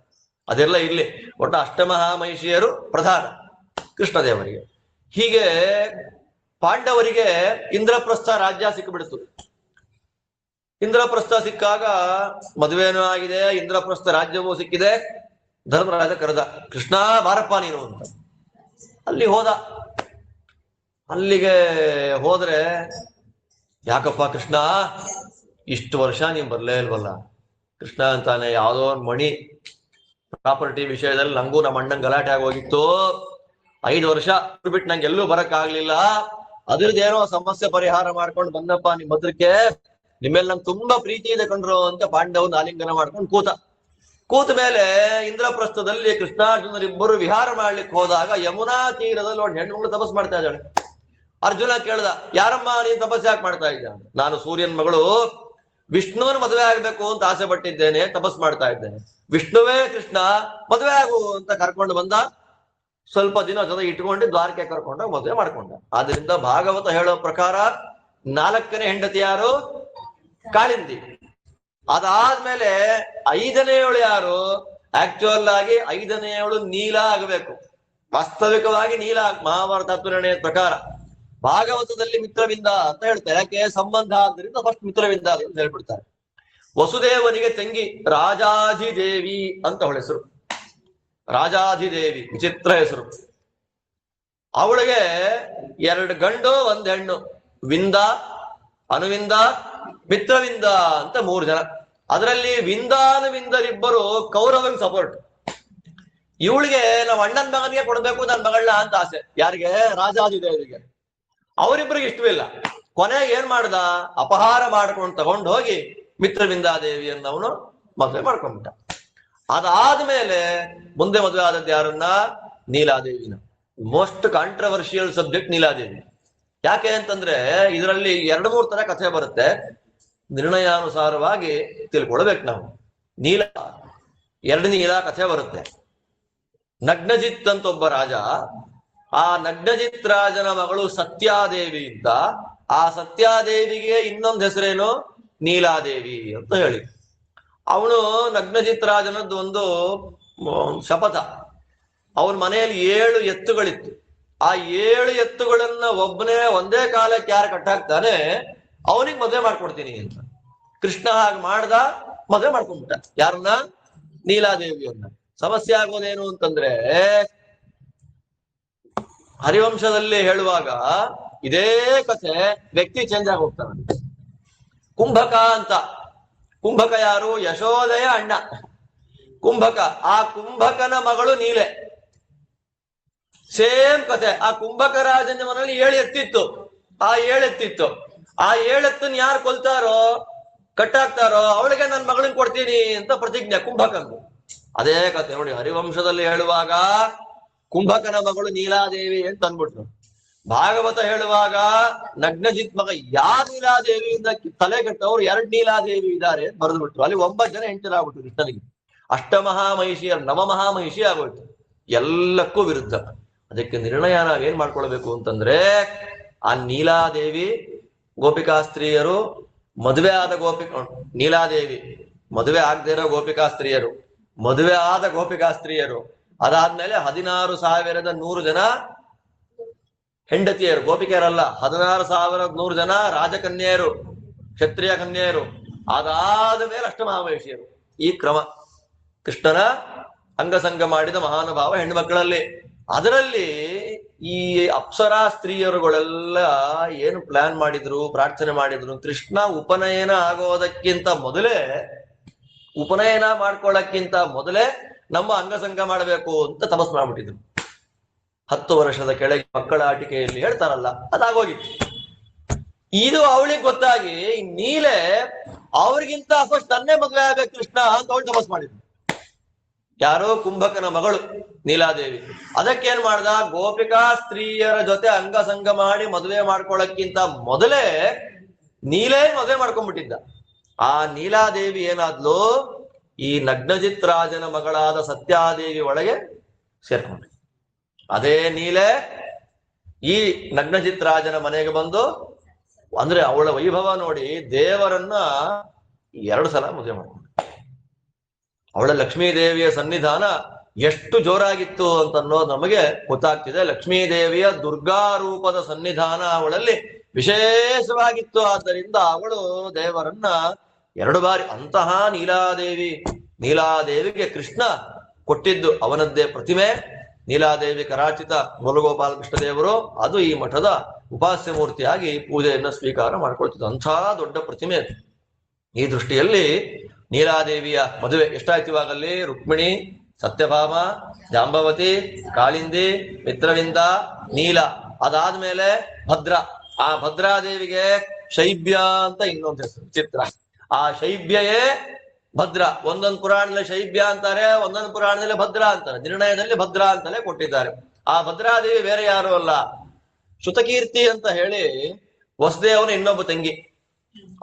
ಅದೆಲ್ಲ ಇರ್ಲಿ. ಒಟ್ಟು ಅಷ್ಟಮಹಾಮಹಿಷಿಯರು ಪ್ರಧಾನ ಕೃಷ್ಣದೇವರಿಗೆ. ಹೀಗೆ ಪಾಂಡವರಿಗೆ ಇಂದ್ರಪ್ರಸ್ಥ ರಾಜ್ಯ ಸಿಕ್ಕಿಬಿಡ್ತು. ಇಂದ್ರಪ್ರಸ್ಥ ಸಿಕ್ಕಾಗ ಮದುವೆನೂ ಆಗಿದೆ, ಇಂದ್ರಪ್ರಸ್ಥ ರಾಜ್ಯವೂ ಸಿಕ್ಕಿದೆ. ಧರ್ಮರಾಜ ಕರೆದ, ಕೃಷ್ಣ ಬಾರಪ್ಪ ನೀನು ಅಂತ. ಅಲ್ಲಿ ಹೋದ. ಅಲ್ಲಿಗೆ ಹೋದ್ರೆ, ಯಾಕಪ್ಪ ಕೃಷ್ಣ ಇಷ್ಟು ವರ್ಷ ನೀನ್ ಬರ್ಲೇ ಇಲ್ವಲ್ಲ? ಕೃಷ್ಣ ಅಂತಾನೆ, ಯಾವ್ದೋ ಒಂದ್ ಮಣಿ ಪ್ರಾಪರ್ಟಿ ವಿಷಯದಲ್ಲಿ ನಂಗೂ ನಮ್ಮ ಅಣ್ಣಂಗ್ ಗಲಾಟೆ ಆಗೋಗಿತ್ತು. 5 ವರ್ಷ ಬಿಟ್ಟು ನಂಗೆ ಎಲ್ಲೂ ಬರಕ್ ಆಗ್ಲಿಲ್ಲ. ಅದ್ರದ್ದೇನೋ ಸಮಸ್ಯೆ ಪರಿಹಾರ ಮಾಡ್ಕೊಂಡು ಬಂದಪ್ಪ ನಿಮ್ ಹತ್ರಕ್ಕೆ. ನಿಮ್ಮೇಲೆ ನಂಗೆ ತುಂಬಾ ಪ್ರೀತಿ ಇದೆ ಕಂಡ್ರು ಅಂತ ಪಾಂಡವನ್ ಆಲಿಂಗನ ಮಾಡ್ಕೊಂಡು ಕೂತ ಮೇಲೆ ಇಂದ್ರಪ್ರಸ್ಥದಲ್ಲಿ ಕೃಷ್ಣಾರ್ಜುನರಿಬ್ಬರು ವಿಹಾರ ಮಾಡ್ಲಿಕ್ಕೆ ಹೋದಾಗ ಯಮುನಾ ತೀರದಲ್ಲಿ ಒಂದು ಹೆಣ್ಣು ತಪಸ್ ಮಾಡ್ತಾ ಇದ್ದಾಳೆ. ಅರ್ಜುನ ಕೇಳ್ದ, ಯಾರಮ್ಮ ನೀನ್ ತಪಸ್ ಯಾಕೆ ಮಾಡ್ತಾ ಇದ್ದ? ನಾನು ಸೂರ್ಯನ್ ಮಗಳು, ವಿಷ್ಣುವನ್ ಮದುವೆ ಆಗ್ಬೇಕು ಅಂತ ಆಸೆ ಪಟ್ಟಿದ್ದೇನೆ, ತಪಸ್ ಮಾಡ್ತಾ ಇದ್ದೇನೆ. ವಿಷ್ಣುವೇ ಕೃಷ್ಣ ಮದುವೆ ಆಗು ಅಂತ ಕರ್ಕೊಂಡು ಬಂದ. ಸ್ವಲ್ಪ ದಿನ ಜೊತೆ ಇಟ್ಕೊಂಡು ದ್ವಾರಕೆ ಕರ್ಕೊಂಡು ಮದುವೆ ಮಾಡ್ಕೊಂಡ. ಆದ್ರಿಂದ ಭಾಗವತ ಹೇಳೋ ಪ್ರಕಾರ 4ನೇ ಹೆಂಡತಿ ಯಾರು? ಕಾಳಿಂದಿ. ಅದಾದ್ಮೇಲೆ 5ನೇಯವಳು ಯಾರು? ಆಕ್ಚುಯಲ್ ಆಗಿ 5ನೇಯವಳು ನೀಲ ಆಗಬೇಕು, ವಾಸ್ತವಿಕವಾಗಿ ನೀಲ. ಮಹಾಭಾರತ ನಿರ್ಣಯ ಪ್ರಕಾರ ಭಾಗವತದಲ್ಲಿ ಮಿತ್ರವಿಂದ ಅಂತ ಹೇಳ್ತಾರೆ. ಯಾಕೆ? ಸಂಬಂಧ ಆದ್ದರಿಂದ ಫಸ್ಟ್ ಮಿತ್ರವಿಂದ ಅಂತ ಹೇಳ್ಬಿಡ್ತಾರೆ. ವಸುದೇವನಿಗೆ ತಂಗಿ ರಾಜಾಧಿದೇವಿ ಅಂತ ಅವಳ ಹೆಸರು. ರಾಜಾಧಿದೇವಿ ವಿಚಿತ್ರ ಹೆಸರು. ಅವಳಿಗೆ 2 ಗಂಡು 1 ಹೆಣ್ಣು. ವಿಂದ, ಅನುವಿಂದ, ಮಿತ್ರವಿಂದ ಅಂತ 3 ಜನ. ಅದರಲ್ಲಿ ವಿಂದಾನುವಿಂದರಿಬ್ಬರು ಕೌರವನ್ ಸಪೋರ್ಟ್. ಇವಳಿಗೆ ನಾವು ಅಣ್ಣನ ಮಗನಿಗೆ ಕೊಡ್ಬೇಕು ನನ್ನ ಮಗಳನ್ನ ಅಂತ ಆಸೆ. ಯಾರಿಗೆ? ರಾಜಾಧಿದೇವಿಗೆ. ಅವರಿಬ್ಬರಿಗೆ ಇಷ್ಟವಿಲ್ಲ. ಕೊನೆಗೆ ಏನ್ ಮಾಡ್ದ? ಅಪಹಾರ ಮಾಡ್ಕೊಂಡು ತಗೊಂಡು ಹೋಗಿ ಮಿತ್ರವಿಂದಾದೇವಿಯನ್ನ ಅವನು ಮದುವೆ ಮಾಡ್ಕೊಂಡ್ಬಿಟ್ಟ. ಅದಾದ್ಮೇಲೆ ಮುಂದೆ ಮದುವೆ ಆದದ್ದು ಯಾರನ್ನ? ನೀಲಾದೇವಿನ. Most controversial subject Neeladevi. ಯಾಕೆ ಅಂತಂದ್ರೆ ಇದರಲ್ಲಿ 2-3 ತರ ಕಥೆ ಬರುತ್ತೆ. ನಿರ್ಣಯಾನುಸಾರವಾಗಿ ತಿಳ್ಕೊಳ್ಬೇಕು ನಾವು. ನೀಲ 2 ನೀಲ ಕಥೆ ಬರುತ್ತೆ. ನಗ್ನಜಿತ್ ಅಂತ ಒಬ್ಬ ರಾಜ. ಆ ನಗ್ನಜಿತ್ ರಾಜನ ಮಗಳು ಸತ್ಯಾದೇವಿ ಅಂತ. ಆ ಸತ್ಯಾದೇವಿಗೆ ಇನ್ನೊಂದು ಹೆಸರೇನು? ನೀಲಾದೇವಿ ಅಂತ ಹೇಳಿ. ಅವನು ನಗ್ನಜಿತ್ ರಾಜನದ್ದು ಒಂದು ಶಪಥ. ಅವನ ಮನೆಯಲ್ಲಿ 7 ಎತ್ತುಗಳಿತ್ತು. ಆ 7 ಎತ್ತುಗಳನ್ನ ಒಬ್ಬನೇ ಒಂದೇ ಕಾಲಕ್ಕೆ ಯಾರು ಕಟ್ಟಾಕ್ತಾನೆ ಅವನಿಗೆ ಮದುವೆ ಮಾಡ್ಕೊಡ್ತೀನಿ ಅಂತ. ಕೃಷ್ಣ ಹಾಗೆ ಮಾಡ್ದ, ಮದುವೆ ಮಾಡ್ಕೊಂಡ್ಬಿಟ್ಟ. ಯಾರನ್ನ? ನೀಲಾದೇವಿಯನ್ನ. ಸಮಸ್ಯೆ ಆಗೋದೇನು ಅಂತಂದ್ರೆ, ಹರಿವಂಶದಲ್ಲಿ ಹೇಳುವಾಗ ಇದೇ ಕಥೆ ವ್ಯಕ್ತಿ ಚೇಂಜ್ ಆಗಿ ಹೋಗ್ತಾನೆ. ಕುಂಭಕ ಅಂತ. ಕುಂಭಕ ಯಾರು? ಯಶೋದೆಯ ಅಣ್ಣ ಕುಂಭಕ. ಆ ಕುಂಭಕನ ಮಗಳು ನೀಲೆ. ಸೇಮ್ ಕಥೆ. ಆ ಕುಂಭಕ ರಾಜನ ಮನೆಯಲ್ಲಿ 7 ಎತ್ತಿತ್ತು. ಆ 7 ಎತ್ತಿತ್ತು. ಆ 7 ಎತ್ತನ್ನ ಯಾರು ಕೊಲ್ತಾರೋ, ಕಟ್ಟಾಕ್ತಾರೋ ಅವಳಿಗೆ ನನ್ನ ಮಗಳನ್ನ ಕೊಡ್ತೀನಿ ಅಂತ ಪ್ರತಿಜ್ಞೆ ಕುಂಭಕಂದು. ಅದೇ ಕಥೆ ನೋಡಿ. ಹರಿವಂಶದಲ್ಲಿ ಹೇಳುವಾಗ ಕುಂಭಕನ ಮಗಳು ನೀಲಾದೇವಿ ಅಂತ ಅಂದ್ಬಿಟ್ರು. ಭಾಗವತ ಹೇಳುವಾಗ ನಗ್ನಜಿತ್ ಮಗ ಯಾ ನೀಲಾದೇವಿಯಿಂದ ತಲೆ ಕೆಟ್ಟವ್ರು 2 ನೀಲಾದೇವಿ ಇದ್ದಾರೆ ಅಂತ ಬರೆದು ಬಿಟ್ರು. ಅಲ್ಲಿ 9 ಜನ ಹೆಂಡತಿರಾಗ್ಬಿಟ್ರು ಕೃಷ್ಣನಿಗೆ. ಅಷ್ಟಮಹಾಮಹಿಷಿಯರು ನವಮಹಾಮಹಿಷಿ ಆಗೋಯ್ತು. ಎಲ್ಲಕ್ಕೂ ವಿರುದ್ಧ. ಅದಕ್ಕೆ ನಿರ್ಣಯ ನಾವೇನ್ ಮಾಡ್ಕೊಳ್ಬೇಕು ಅಂತಂದ್ರೆ, ಆ ನೀಲಾದೇವಿ ಗೋಪಿಕಾಸ್ತ್ರೀಯರು, ಮದುವೆ ಆದ ನೀಲಾದೇವಿ ಮದುವೆ ಆಗದೆ ಇರೋ ಗೋಪಿಕಾಸ್ತ್ರೀಯರು ಮದುವೆ ಆದ ಗೋಪಿಕಾಸ್ತ್ರೀಯರು, ಅದಾದ್ಮೇಲೆ 16,100 ಜನ ಹೆಂಡತಿಯರು, ಗೋಪಿಕೆಯರಲ್ಲ, 16,100 ಜನ ರಾಜಕನ್ಯೆಯರು, ಕ್ಷತ್ರಿಯ ಕನ್ಯೆಯರು, ಅದಾದ ಮೇಲೆ ಅಷ್ಟಮಹಾಮಹಿಷಿಯರು. ಈ ಕ್ರಮ ಕೃಷ್ಣನ ಅಂಗಸಂಗ ಮಾಡಿದ ಮಹಾನುಭಾವ ಹೆಣ್ಮಕ್ಕಳಲ್ಲಿ. ಅದರಲ್ಲಿ ಈ ಅಪ್ಸರಾ ಸ್ತ್ರೀಯರುಗಳೆಲ್ಲ ಏನು ಪ್ಲಾನ್ ಮಾಡಿದ್ರು, ಪ್ರಾರ್ಥನೆ ಮಾಡಿದ್ರು, ಕೃಷ್ಣ ಉಪನಯನ ಆಗೋದಕ್ಕಿಂತ ಮೊದಲೇ, ಉಪನಯನ ಮಾಡ್ಕೊಳ್ಳಕ್ಕಿಂತ ಮೊದಲೇ ನಮ್ಮ ಅಂಗಸಂಗ ಮಾಡಬೇಕು ಅಂತ ತಪಸ್ ಮಾಡ್ಬಿಟ್ಟಿದ್ರು. 10 ವರ್ಷದ ಕೆಳಗೆ ಮಕ್ಕಳ ಆಟಿಕೆಯಲ್ಲಿ ಹೇಳ್ತಾರಲ್ಲ, ಅದಾಗೋಗಿತ್ತು. ಇದು ಅವಳಿಗೆ ಗೊತ್ತಾಗಿ ನೀಲೆ ಅವ್ರಿಗಿಂತ ಫಸ್ಟ್ ನನ್ನೇ ಮದುವೆ ಆಗ್ಬೇಕು ಕೃಷ್ಣ ಅಂತ ಅವಳು ತಪಸ್ ಮಾಡಿದ್ರು. ಯಾರೋ ಕುಂಭಕನ ಮಗಳು ನೀಲಾದೇವಿ. ಅದಕ್ಕೇನ್ ಮಾಡ್ದ, ಗೋಪಿಕಾ ಸ್ತ್ರೀಯರ ಜೊತೆ ಅಂಗಸಂಗ ಮಾಡಿ ಮದುವೆ ಮಾಡ್ಕೊಳ್ಳಕ್ಕಿಂತ ಮೊದಲೇ ನೀಲೇ ಮದುವೆ ಮಾಡ್ಕೊಂಡ್ಬಿಟ್ಟಿದ್ದ. ಆ ನೀಲಾದೇವಿ ಏನಾದ್ಲು, ಈ ನಗ್ನಜಿತ್ ರಾಜನ ಮಗಳಾದ ಸತ್ಯಾದೇವಿ ಒಳಗೆ ಸೇರ್ಕೊಂಡ್ರು. ಅದೇ ನೀಲೆ ಈ ನಗ್ನಜಿತ್ ರಾಜನ ಮನೆಗೆ ಬಂದು, ಅಂದ್ರೆ ಅವಳ ವೈಭವ ನೋಡಿ ದೇವರನ್ನ 2 ಸಲ ಮದುವೆ ಮಾಡ್ಕೊಂಡ್ರು. ಅವಳ ಲಕ್ಷ್ಮೀ ದೇವಿಯ ಸನ್ನಿಧಾನ ಎಷ್ಟು ಜೋರಾಗಿತ್ತು ಅಂತ ಅನ್ನೋದು ನಮಗೆ ಗೊತ್ತಾಗ್ತಿದೆ. ಲಕ್ಷ್ಮೀ ದೇವಿಯ ದುರ್ಗಾ ರೂಪದ ಸನ್ನಿಧಾನ ಅವಳಲ್ಲಿ ವಿಶೇಷವಾಗಿತ್ತು. ಆದ್ದರಿಂದ ಅವಳು ದೇವರನ್ನ 2 ಬಾರಿ, ಅಂತಹ ನೀಲಾದೇವಿಗೆ ಕೃಷ್ಣ ಕೊಟ್ಟಿದ್ದು ಅವನದ್ದೇ ಪ್ರತಿಮೆ. ನೀಲಾದೇವಿ ಕರಾಚಿತ ಮೂಲಗೋಪಾಲ ಕೃಷ್ಣ ದೇವರು, ಅದು ಈ ಮಠದ ಉಪಾಸ್ಯ ಮೂರ್ತಿಯಾಗಿ ಪೂಜೆಯನ್ನ ಸ್ವೀಕಾರ ಮಾಡ್ಕೊಳ್ತಿದ್ದು. ಅಂಥ ದೊಡ್ಡ ಪ್ರತಿಮೆ ಅದು. ಈ ದೃಷ್ಟಿಯಲ್ಲಿ ನೀಲಾದೇವಿಯ ಮದುವೆ ಎಷ್ಟಾಯ್ತು ಇವಾಗಲ್ಲಿ? ರುಕ್ಮಿಣಿ, ಸತ್ಯಭಾಮ, ಜಾಂಬವತಿ, ಕಾಳಿಂದಿ, ಮಿತ್ರವಿಂದ, ನೀಲ, ಅದಾದ್ಮೇಲೆ ಭದ್ರ. ಆ ಭದ್ರಾದೇವಿಗೆ ಶೈಬ್ಯ ಅಂತ ಇನ್ನೊಂದು ಹೆಸರು, ಚಿತ್ರ. ಆ ಶೈಬ್ಯಯೇ ಭದ್ರ. ಒಂದೊಂದು ಪುರಾಣದಲ್ಲಿ ಶೈಬ್ಯ ಅಂತಾರೆ, ಒಂದೊಂದು ಪುರಾಣದಲ್ಲಿ ಭದ್ರ ಅಂತಾರೆ, ನಿರ್ಣಯದಲ್ಲಿ ಭದ್ರ ಅಂತಲೇ ಕೊಟ್ಟಿದ್ದಾರೆ. ಆ ಭದ್ರಾದೇವಿ ಬೇರೆ ಯಾರು ಅಲ್ಲ, ಶ್ರುತಕೀರ್ತಿ ಅಂತ ಹೇಳಿ ವಸುದೇವನ ಇನ್ನೊಬ್ಬ ತಂಗಿ.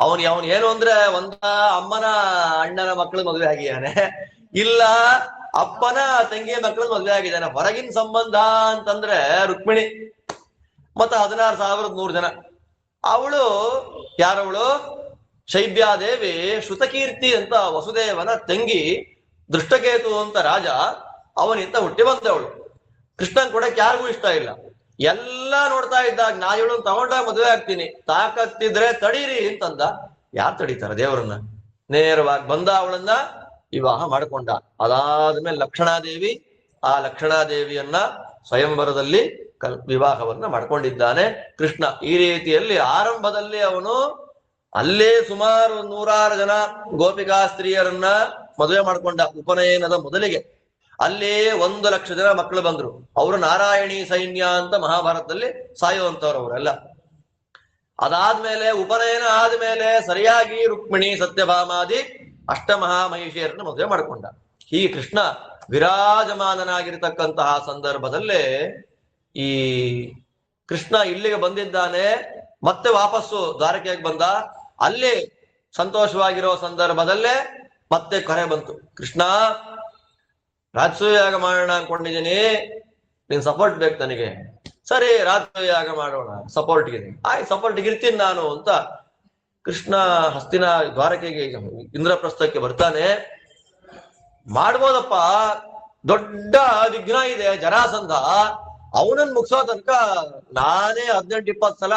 ಅವನ್ ಏನು ಅಂದ್ರೆ, ಅಮ್ಮನ ಅಣ್ಣನ ಮಕ್ಕಳು ಮದುವೆ ಆಗಿದ್ದಾನೆ, ಇಲ್ಲ ಅಪ್ಪನ ತಂಗಿಯ ಮಕ್ಕಳು ಮದುವೆ ಆಗಿದ್ದಾನೆ. ಹೊರಗಿನ ಸಂಬಂಧ ಅಂತಂದ್ರೆ ರುಕ್ಮಿಣಿ ಮತ್ತೆ 16,100 ಜನ. ಅವಳು ಯಾರವಳು? ಶೈಬ್ಯಾದೇವಿ ಶ್ರುತಕೀರ್ತಿ ಅಂತ ವಸುದೇವನ ತಂಗಿ. ದೃಷ್ಟಕೇತು ಅಂತ ರಾಜ, ಅವನಿಂದ ಹುಟ್ಟಿ ಬಂದವಳು. ಕೃಷ್ಣನ್ ಕೊಡಕ್ಕೆ ಯಾರಿಗೂ ಇಷ್ಟ ಇಲ್ಲ. ಎಲ್ಲ ನೋಡ್ತಾ ಇದ್ದಾಗ ನಾ ಇವಳನ್ನ ತಗೊಂಡಾಗ ಮದುವೆ ಆಗ್ತೀನಿ, ತಾಕತ್ತಿದ್ರೆ ತಡೀರಿ ಅಂತಂದ. ಯಾರು ತಡೀತಾರ ದೇವರನ್ನ? ನೇರವಾಗಿ ಬಂದ, ಅವಳನ್ನ ವಿವಾಹ ಮಾಡ್ಕೊಂಡ. ಅದಾದ್ಮೇಲೆ ಲಕ್ಷಣಾದೇವಿ, ಆ ಲಕ್ಷಣಾದೇವಿಯನ್ನ ಸ್ವಯಂವರದಲ್ಲಿ ವಿವಾಹವನ್ನ ಮಾಡ್ಕೊಂಡಿದ್ದಾನೆ ಕೃಷ್ಣ. ಈ ರೀತಿಯಲ್ಲಿ ಆರಂಭದಲ್ಲಿ ಅವನು ಅಲ್ಲೇ ಸುಮಾರು 100 ಜನ ಗೋಪಿಕಾ ಸ್ತ್ರೀಯರನ್ನ ಮದುವೆ ಮಾಡ್ಕೊಂಡ ಉಪನಯನದ ಮೊದಲಿಗೆ. ಅಲ್ಲಿ 1,00,000 ಜನ ಮಕ್ಕಳು ಬಂದ್ರು. ಅವರು ನಾರಾಯಣಿ ಸೈನ್ಯ ಅಂತ ಮಹಾಭಾರತದಲ್ಲಿ ಸಾಯುವಂತವ್ರು ಅವರೆಲ್ಲ. ಅದಾದ್ಮೇಲೆ ಉಪನಯನ ಆದ್ಮೇಲೆ ಸರಿಯಾಗಿ ರುಕ್ಮಿಣಿ, ಸತ್ಯಭಾಮಾದಿ ಅಷ್ಟಮಹಾಮಹಿಷಿಯರನ್ನು ಮದುವೆ ಮಾಡ್ಕೊಂಡ. ಹೀಗೆ ಕೃಷ್ಣ ವಿರಾಜಮಾನನಾಗಿರ್ತಕ್ಕಂತಹ ಸಂದರ್ಭದಲ್ಲೇ ಈ ಕೃಷ್ಣ ಇಲ್ಲಿಗೆ ಬಂದಿದ್ದಾನೆ. ಮತ್ತೆ ವಾಪಸ್ಸು ದ್ವಾರಕೆಗೆ ಬಂದ. ಅಲ್ಲಿ ಸಂತೋಷವಾಗಿರೋ ಸಂದರ್ಭದಲ್ಲೇ ಮತ್ತೆ ಕರೆ ಬಂತು, ಕೃಷ್ಣ ರಾಜಸೂಯಾಗ ಮಾಡೋಣ ಅನ್ಕೊಂಡಿದ್ದೀನಿ, ನೀನ್ ಸಪೋರ್ಟ್ ಬೇಕು ನನಗೆ. ಸರಿ, ರಾಜಸೂಯಾಗ ಮಾಡೋಣ, ಸಪೋರ್ಟ್ಗೆ. ಸಪೋರ್ಟ್ಗೆ ಇರ್ತೀನಿ ನಾನು ಅಂತ ಕೃಷ್ಣ ದ್ವಾರಕೆಗೆ ಇಂದ್ರಪ್ರಸ್ಥಕ್ಕೆ ಬರ್ತಾನೆ. ಮಾಡ್ಬೋದಪ್ಪ, ದೊಡ್ಡ ವಿಘ್ನ ಇದೆ ಜರಾಸಂಧ, ಅವನನ್ನು ಮುಗಿಸೋ ತನಕ ನಾನೇ 18-20 ಸಲ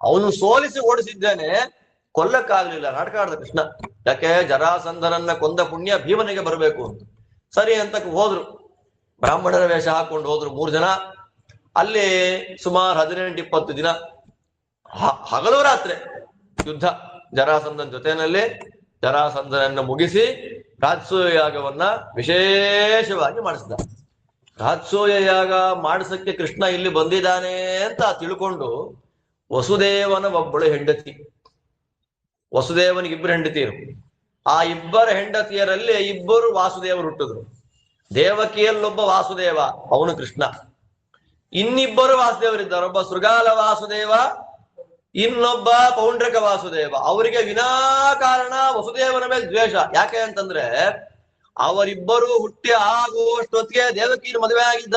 ಅವನು ಸೋಲಿಸಿ ಓಡಿಸಿದ್ದೇನೆ, ಕೊಲ್ಲಕ್ಕಾಗ್ಲಿಲ್ಲ. ನಾಟಕ ಆಡ್ದ ಕೃಷ್ಣ. ಯಾಕೆ? ಜರಾಸಂಧನನ್ನ ಕೊಂದ ಪುಣ್ಯ ಭೀಮನಿಗೆ ಬರಬೇಕು ಅಂತ. ಸರಿ ಅಂತ ಹೋದ್ರು, ಬ್ರಾಹ್ಮಣರ ವೇಷ ಹಾಕೊಂಡು ಹೋದ್ರು 3 ಜನ. ಅಲ್ಲಿ ಸುಮಾರು 18-20 ದಿನ ಹಗಲು ರಾತ್ರಿ ಯುದ್ಧ ಜರಾಸಂಧನ ಜೊತೆಯಲ್ಲಿ. ಜರಾಸಂಧನನ್ನ ಮುಗಿಸಿ ರಾಜಸೂಯ ಯಾಗವನ್ನ ವಿಶೇಷವಾಗಿ ಮಾಡಿಸಿದ. ರಾಜಸೂಯ ಯಾಗ ಮಾಡಿಸಕ್ಕೆ ಕೃಷ್ಣ ಇಲ್ಲಿ ಬಂದಿದ್ದಾನೆ ಅಂತ ತಿಳ್ಕೊಂಡು ವಸುದೇವನ ಒಬ್ಬಳು ಹೆಂಡತಿ, ವಸುದೇವನಿಗೆ 2 ಹೆಂಡತಿಯರು. ಆ 2 ಹೆಂಡತಿಯರಲ್ಲಿ 2 ವಾಸುದೇವರು ಹುಟ್ಟಿದ್ರು. ದೇವಕಿಯಲ್ಲೊಬ್ಬ ವಾಸುದೇವ, ಅವನು ಕೃಷ್ಣ. ಇನ್ನಿಬ್ಬರು ವಾಸುದೇವರಿದ್ದಾರೆ, ಒಬ್ಬ ಶೃಗಾಲ ವಾಸುದೇವ, ಇನ್ನೊಬ್ಬ ಪೌಂಡ್ರಕ ವಾಸುದೇವ. ಅವರಿಗೆ ವಿನಾಕಾರಣ ವಸುದೇವನ ಮೇಲೆ ದ್ವೇಷ. ಯಾಕೆ ಅಂತಂದ್ರೆ ಅವರಿಬ್ಬರು ಹುಟ್ಟಿ ಆಗುವಷ್ಟೊತ್ತಿಗೆ ದೇವಕಿನ ಮದುವೆ ಆಗಿದ್ದ.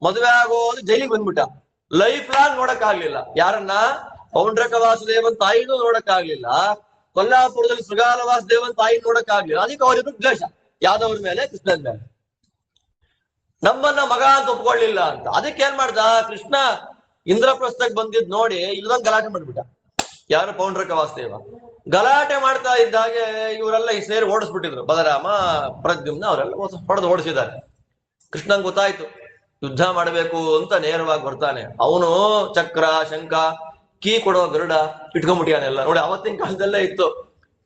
ಮದುವೆ ಆಗೋದು ಜೈಲಿಗೆ ಬಂದ್ಬಿಟ್ಟ. ಲೈಫ್ ಲಾಂಗ್ ನೋಡಕ್ಕಾಗ್ಲಿಲ್ಲ ಯಾರನ್ನ? ಪೌಂಡ್ರಕ ವಾಸುದೇವನ್ ತಾಯಿನೂ ನೋಡಕ್ಕಾಗ್ಲಿಲ್ಲ, ಕೊಲ್ಲಾಪುರದಲ್ಲಿ ಶೃಗಾಲ ವಾಸುದೇವನ್ ತಾಯಿ ನೋಡಕ್ಕಾಗ್ಲಿಲ್ಲ. ಅದಕ್ಕೆ ಅವರಿಗೂ ದ್ವೇಷ. ಯಾದವ್ರ ಮೇಲೆ, ಕೃಷ್ಣನ ಮೇಲೆ. ನಮ್ಮನ್ನ ಮಗ ಅಂತ ಒಪ್ಕೊಳ್ಳಿಲ್ಲ ಅಂತ. ಅದಕ್ಕೆ ಏನ್ ಮಾಡ್ದ ಕೃಷ್ಣ, ಇಂದ್ರಪ್ರಸ್ಥಕ್ಕೆ ಬಂದಿದ್ ನೋಡಿ ಇಲ್ದಂಗ್ ಗಲಾಟೆ ಮಾಡ್ಬಿಟ್ಟ. ಯಾರು ಪೌಂಡ್ರಕ ವಾಸುದೇವ ಗಲಾಟೆ ಮಾಡ್ತಾ ಇದ್ದಾಗೆ ಇವರೆಲ್ಲ ಈ ಸೇರಿ ಓಡಿಸ್ಬಿಟ್ಟಿದ್ರು. ಬಲರಾಮ, ಪ್ರದ್ಯುಮ್ನ ಅವರೆಲ್ಲ ಹೊಡೆದು ಓಡಿಸಿದ್ದಾರೆ. ಕೃಷ್ಣಂಗ್ ಗೊತ್ತಾಯ್ತು ಯುದ್ಧ ಮಾಡಬೇಕು ಅಂತ ನೇರವಾಗಿ ಬರ್ತಾನೆ. ಅವನು ಚಕ್ರ, ಶಂಖ, ಕೀ ಕೊಡೋ ಗರುಡ ಇಟ್ಕೊಂಡ್ಬಿಟ್ಟಿಯಾನೆಲ್ಲ. ನೋಡಿ ಅವತ್ತಿನ ಕಾಲದಲ್ಲೇ ಇತ್ತು,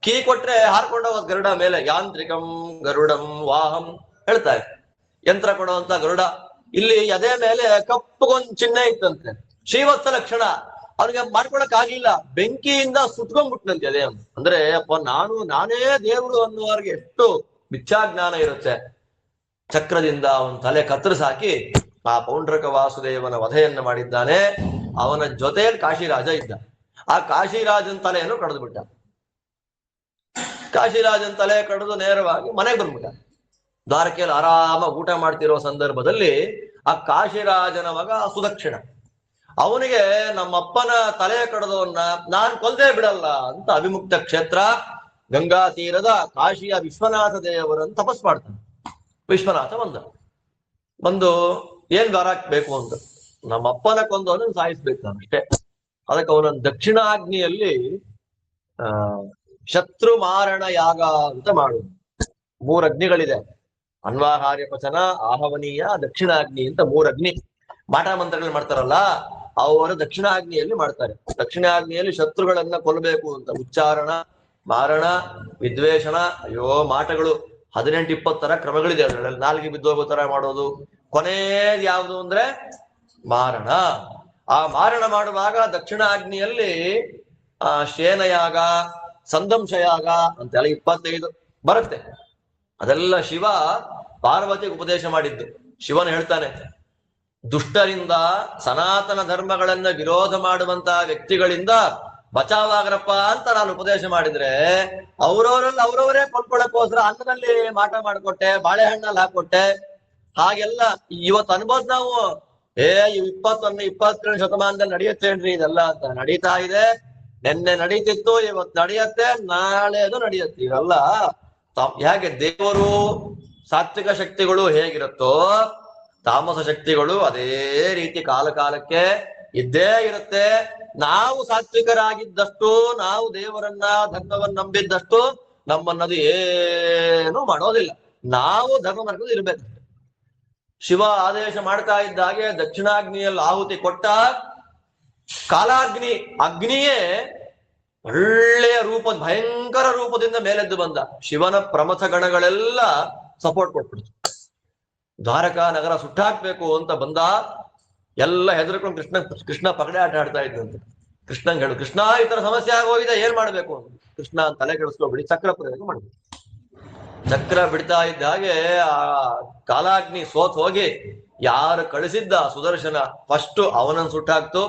ಕೀ ಕೊಟ್ರೆ ಹಾರ್ಕೊಂಡೋಗ ಗರುಡ ಮೇಲೆ. ಯಾಂತ್ರಿಕಂ ಗರುಡಂ ವಾಹಂ ಹೇಳ್ತಾರೆ, ಯಂತ್ರ ಕೊಡುವಂತ ಗರುಡ. ಇಲ್ಲಿ ಎದೆ ಮೇಲೆ ಕಪ್ಪಗೊಂದ್ ಚಿಹ್ನೆ ಇತ್ತಂತೆ, ಶ್ರೀವತ್ಸ ಲಕ್ಷಣ. ಅವ್ನಿಗೆ ಮಾಡ್ಕೊಳಕ್ ಆಗ್ಲಿಲ್ಲ, ಬೆಂಕಿಯಿಂದ ಸುಟ್ಕೊಂಡ್ಬಿಟ್ನಂತೆ ಅದೇ. ಅಂದ್ರೆ ಅಪ್ಪ ನಾನೇ ದೇವರು ಅನ್ನುವರ್ಗೆ ಎಷ್ಟು ಮಿಥ್ಯಾಜ್ಞಾನ ಇರುತ್ತೆ. ಚಕ್ರದಿಂದ ಅವನ ತಲೆ ಕತ್ತರಿಸಾಕಿ ಆ ಪೌಂಡ್ರಕ ವಾಸುದೇವನ ವಧೆಯನ್ನು ಮಾಡಿದ್ದಾನೆ. ಅವನ ಜೊತೆಯಲ್ಲಿ ಕಾಶಿರಾಜ ಇದ್ದ. ಆ ಕಾಶಿರಾಜನ ತಲೆಯನ್ನು ಕಡಿದು ಬಿಟ್ಟ. ಕಾಶಿರಾಜನ ತಲೆ ಕಡಿದು ನೇರವಾಗಿ ಮನೆಗೆ ಬಂದ್ಬಿಟ್ಟ. ದ್ವಾರಕೆಯಲ್ಲಿ ಆರಾಮಾಗಿ ಊಟ ಮಾಡ್ತಿರೋ ಸಂದರ್ಭದಲ್ಲಿ ಆ ಕಾಶಿರಾಜನ ಮಗ ಸುದಕ್ಷಿಣ ಅವನಿಗೆ ನಮ್ಮಪ್ಪನ ತಲೆ ಕಡದವನ್ನ ನಾನ್ ಕೊಲ್ದೇ ಬಿಡಲ್ಲ ಅಂತ ಅವಿಮುಕ್ತ ಕ್ಷೇತ್ರ ಗಂಗಾ ತೀರದ ಕಾಶಿಯ ವಿಶ್ವನಾಥ ದೇವರನ್ನು ತಪಸ್ ಮಾಡ್ತಾನೆ. ವಿಶ್ವನಾಥ ಬಂದು ಏನ್ ಬೇಕು ಅಂತ, ನಮ್ಮಪ್ಪನ ಕೊಂದವನನ್ನು ಸಾಯಿಸ್ಬೇಕು ನಾನು ಅಷ್ಟೇ. ಅದಕ್ಕೆ ಅವನನ್ನು ದಕ್ಷಿಣಾಗ್ನಿಯಲ್ಲಿ ಶತ್ರು ಮಾರಣ ಯಾಗ ಅಂತ ಮಾಡುದು. 3 ಅಗ್ನಿಗಳಿದೆ, ಅನ್ವಾಹಾರ್ಯ ಪಚನ, ಆಹವನೀಯ, ದಕ್ಷಿಣಾಗ್ನಿ ಅಂತ 3 ಅಗ್ನಿ. ಮಾಟ ಮಂತ್ರಗಳು ಮಾಡ್ತಾರಲ್ಲ ಅವರು ದಕ್ಷಿಣಾಗ್ನಿಯಲ್ಲಿ ಮಾಡ್ತಾರೆ. ದಕ್ಷಿಣಾಗ್ನಿಯಲ್ಲಿ ಶತ್ರುಗಳನ್ನ ಕೊಲ್ಲಬೇಕು ಅಂತ ಉಚ್ಚಾರಣ, ಮಾರಣ, ವಿದ್ವೇಷಣ. ಅಯ್ಯೋ ಮಾಟಗಳು 18-20 ತರ ಕ್ರಮಗಳಿದೆ. ಅದರಲ್ಲಿ 4 ಬಿದ್ದೋಗೋ ತರ ಮಾಡೋದು. ಕೊನೆಯದು ಯಾವುದು ಅಂದ್ರೆ ಮಾರಣ. ಆ ಮಾರಣ ಮಾಡುವಾಗ ದಕ್ಷಿಣಾಗ್ನಿಯಲ್ಲಿ ಶೇನಯಾಗ, ಸಂದಂಶಯಾಗ ಅಂತೆಲ್ಲ 25 ಬರುತ್ತೆ. ಅದೆಲ್ಲ ಶಿವ ಪಾರ್ವತಿಗೆ ಉಪದೇಶ ಮಾಡಿದ್ದು. ಶಿವನು ಹೇಳ್ತಾನೆ, ದುಷ್ಟರಿಂದ, ಸನಾತನ ಧರ್ಮಗಳನ್ನ ವಿರೋಧ ಮಾಡುವಂತಹ ವ್ಯಕ್ತಿಗಳಿಂದ ಬಚಾವಾಗ್ರಪ್ಪ ಅಂತ ನಾನು ಉಪದೇಶ ಮಾಡಿದ್ರೆ ಅವರವರಲ್ಲಿ ಅವರವರೇ ಕೊಂಡ್ಕೊಳ್ಳೋಕೋಸ್ಕರ ಅನ್ನದಲ್ಲಿ ಮಾಟ ಮಾಡಿಕೊಟ್ಟೆ, ಬಾಳೆಹಣ್ಣಲ್ಲಿ ಹಾಕೊಟ್ಟೆ. ಹಾಗೆಲ್ಲ ಇವತ್ತು ಅನ್ಬೋದು ನಾವು. 22ನೇ ಶತಮಾನದಲ್ಲಿ ನಡೆಯುತ್ತೇನ್ರಿ ಇದೆಲ್ಲ ಅಂತ. ನಡೀತಾ ಇದೆ. ನಿನ್ನೆ ನಡೀತಿತ್ತು, ಇವತ್ತು ನಡೆಯತ್ತೆ, ನಾಳೆದು ನಡೆಯುತ್ತೆ. ಇವೆಲ್ಲ ಹೇಗೆ ದೇವರು ಸಾತ್ವಿಕ ಶಕ್ತಿಗಳು ಹೇಗಿರುತ್ತೋ ತಾಮಸ ಶಕ್ತಿಗಳು ಅದೇ ರೀತಿ ಕಾಲಕ್ಕೆ ಇದ್ದೇ ಇರುತ್ತೆ. ನಾವು ಸಾತ್ವಿಕರಾಗಿದ್ದಷ್ಟು, ನಾವು ದೇವರನ್ನ ಧರ್ಮವನ್ನ ನಂಬಿದ್ದಷ್ಟು ನಮ್ಮನ್ನದು ಏನು ಮಾಡೋದಿಲ್ಲ. ನಾವು ಧರ್ಮ ಮಾರ್ಗದಲ್ಲಿ ಇರ್ಬೇಕು. ಶಿವ ಆದೇಶ ಮಾಡ್ತಾ ಇದ್ದಾಗೆ ದಕ್ಷಿಣಾಗ್ನಿಯಲ್ಲಿ ಆಹುತಿ ಕೊಟ್ಟ. ಕಾಲಾಗ್ನಿ ಅಗ್ನಿಯೇ ಒಳ್ಳೆಯ ಭಯಂಕರ ರೂಪದಿಂದ ಮೇಲೆದ್ದು ಬಂದ. ಶಿವನ ಪ್ರಮಥ ಗಣಗಳೆಲ್ಲ ಸಪೋರ್ಟ್ ಕೊಟ್ಬಿಡ್ತು. ದ್ವಾರಕಾ ನಗರ ಸುಟ್ಟಾಕ್ಬೇಕು ಅಂತ ಬಂದ. ಎಲ್ಲ ಹೆದರ್ಕೊಂಡು ಕೃಷ್ಣ ಪಗಡೆ ಆಟ ಆಡ್ತಾ ಇದ್ದಂತೆ. ಕೃಷ್ಣಂಗೆ ಹೇಳು, ಕೃಷ್ಣ ಈ ತರ ಸಮಸ್ಯೆ ಆಗೋಗಿದೆ, ಏನ್ ಮಾಡ್ಬೇಕು ಅಂತ. ಕೃಷ್ಣ ತಲೆ ಕೆಡಿಸ್ಕೊಬಿಡಿ, ಚಕ್ರ ಪ್ರಯೋಗ ಮಾಡ್ಬೇಕು. ಚಕ್ರ ಬಿಡ್ತಾ ಇದ್ದ ಹಾಗೆ ಆ ಕಾಲಾಗ್ನಿ ಸೋತ್ ಹೋಗಿ ಯಾರು ಕಳಿಸಿದ್ದ ಸುದರ್ಶನ ಫಸ್ಟ್ ಅವನನ್ನು ಸುಟ್ಟಾಕ್ತು,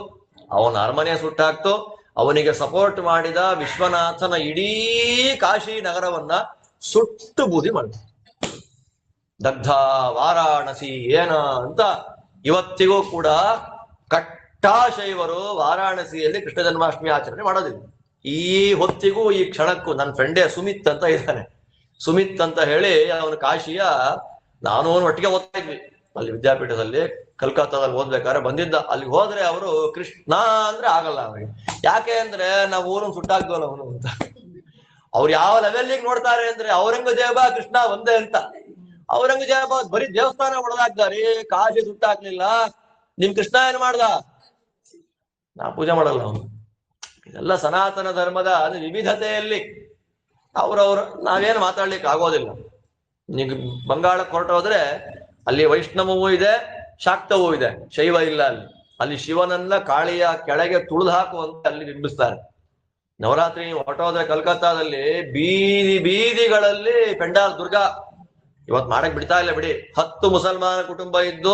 ಅವನ ಅರಮನೆ ಸುಟ್ಟಾಕ್ತು. ಅವನಿಗೆ ಸಪೋರ್ಟ್ ಮಾಡಿದ ವಿಶ್ವನಾಥನ ಇಡೀ ಕಾಶಿ ನಗರವನ್ನ ಸುಟ್ಟು ಬೂದಿ ಮಾಡಿದ. ದಗ್ಧ ವಾರಾಣಸಿ ಏನ ಅಂತ ಇವತ್ತಿಗೂ ಕೂಡ ಕಟ್ಟಾಶೈವರು ವಾರಾಣಸಿಯಲ್ಲಿ ಕೃಷ್ಣ ಜನ್ಮಾಷ್ಟಮಿ ಆಚರಣೆ ಮಾಡೋದಿಲ್ಲ. ಈ ಹೊತ್ತಿಗೂ ಈ ಕ್ಷಣಕ್ಕೂ ನನ್ನ ಫ್ರೆಂಡೇ ಸುಮಿತ್ ಅಂತ ಇದ್ದಾನೆ. ಸುಮಿತ್ ಅಂತ ಹೇಳಿ ಅವನು ಕಾಶಿಯ, ನಾನು ಒಟ್ಟಿಗೆ ಓದ್ತಾ ಇದ್ವಿ ಅಲ್ಲಿ ವಿದ್ಯಾಪೀಠದಲ್ಲಿ, ಕಲ್ಕತ್ತಾದಲ್ಲಿ ಓದ್ಬೇಕಾದ್ರೆ ಬಂದಿದ್ದ. ಅಲ್ಲಿಗೆ ಹೋದ್ರೆ ಅವರು ಕೃಷ್ಣ ಅಂದ್ರೆ ಆಗಲ್ಲ ಅವರಿಗೆ. ಯಾಕೆ ಅಂದ್ರೆ ನಾವು ಊರನ್ನು ಸುಟ್ಟಾಕ್ದವಲ್ಲ ಅವನು ಅಂತ. ಅವ್ರು ಯಾವ ಲೆವೆಲ್ಗೆ ನೋಡ್ತಾರೆ ಅಂದ್ರೆ ಔರಂಗಜೇಬ ಕೃಷ್ಣ ಒಂದೇ ಅಂತ. ಔರಂಗಜೇಬ ಬರೀ ದೇವಸ್ಥಾನ ಹೊಡೆದಾಕ್ತಾರೆ, ಕಾಶಿ ಸುಟ್ಟಾಕ್ಲಿಲ್ಲ. ನಿಮ್ ಕೃಷ್ಣ ಏನ್ ಮಾಡ್ದ? ನಾ ಪೂಜೆ ಮಾಡಲ್ಲ ಅವನು. ಇದೆಲ್ಲ ಸನಾತನ ಧರ್ಮದ ವಿವಿಧತೆಯಲ್ಲಿ ಅವ್ರವ್ರು ನಾವೇನು ಮಾತಾಡ್ಲಿಕ್ಕೆ ಆಗೋದಿಲ್ಲ. ನೀವು ಬಂಗಾಳಕ್ಕೆ ಹೊರಟೋದ್ರೆ ಅಲ್ಲಿ ವೈಷ್ಣವವೂ ಇದೆ, ಶಾಕ್ತವೂ ಇದೆ, ಶೈವ ಇಲ್ಲ. ಅಲ್ಲಿ ಶಿವನನ್ನ ಕಾಳಿಯ ಕೆಳಗೆ ತುಳಿದು ಹಾಕುವಂತ ಅಲ್ಲಿ ನಿರ್ಮಿಸ್ತಾರೆ. ನವರಾತ್ರಿ ಹೊರಟೋದ್ರೆ ಕಲ್ಕತ್ತಾದಲ್ಲಿ ಬೀದಿಗಳಲ್ಲಿ ಪೆಂಡಾಲ್ ದುರ್ಗಾ ಇವತ್ತು ಮಾಡಕ್ ಬಿಡ್ತಾ ಇಲ್ಲ ಬಿಡಿ. 10 ಮುಸಲ್ಮಾನ ಕುಟುಂಬ ಇದ್ದು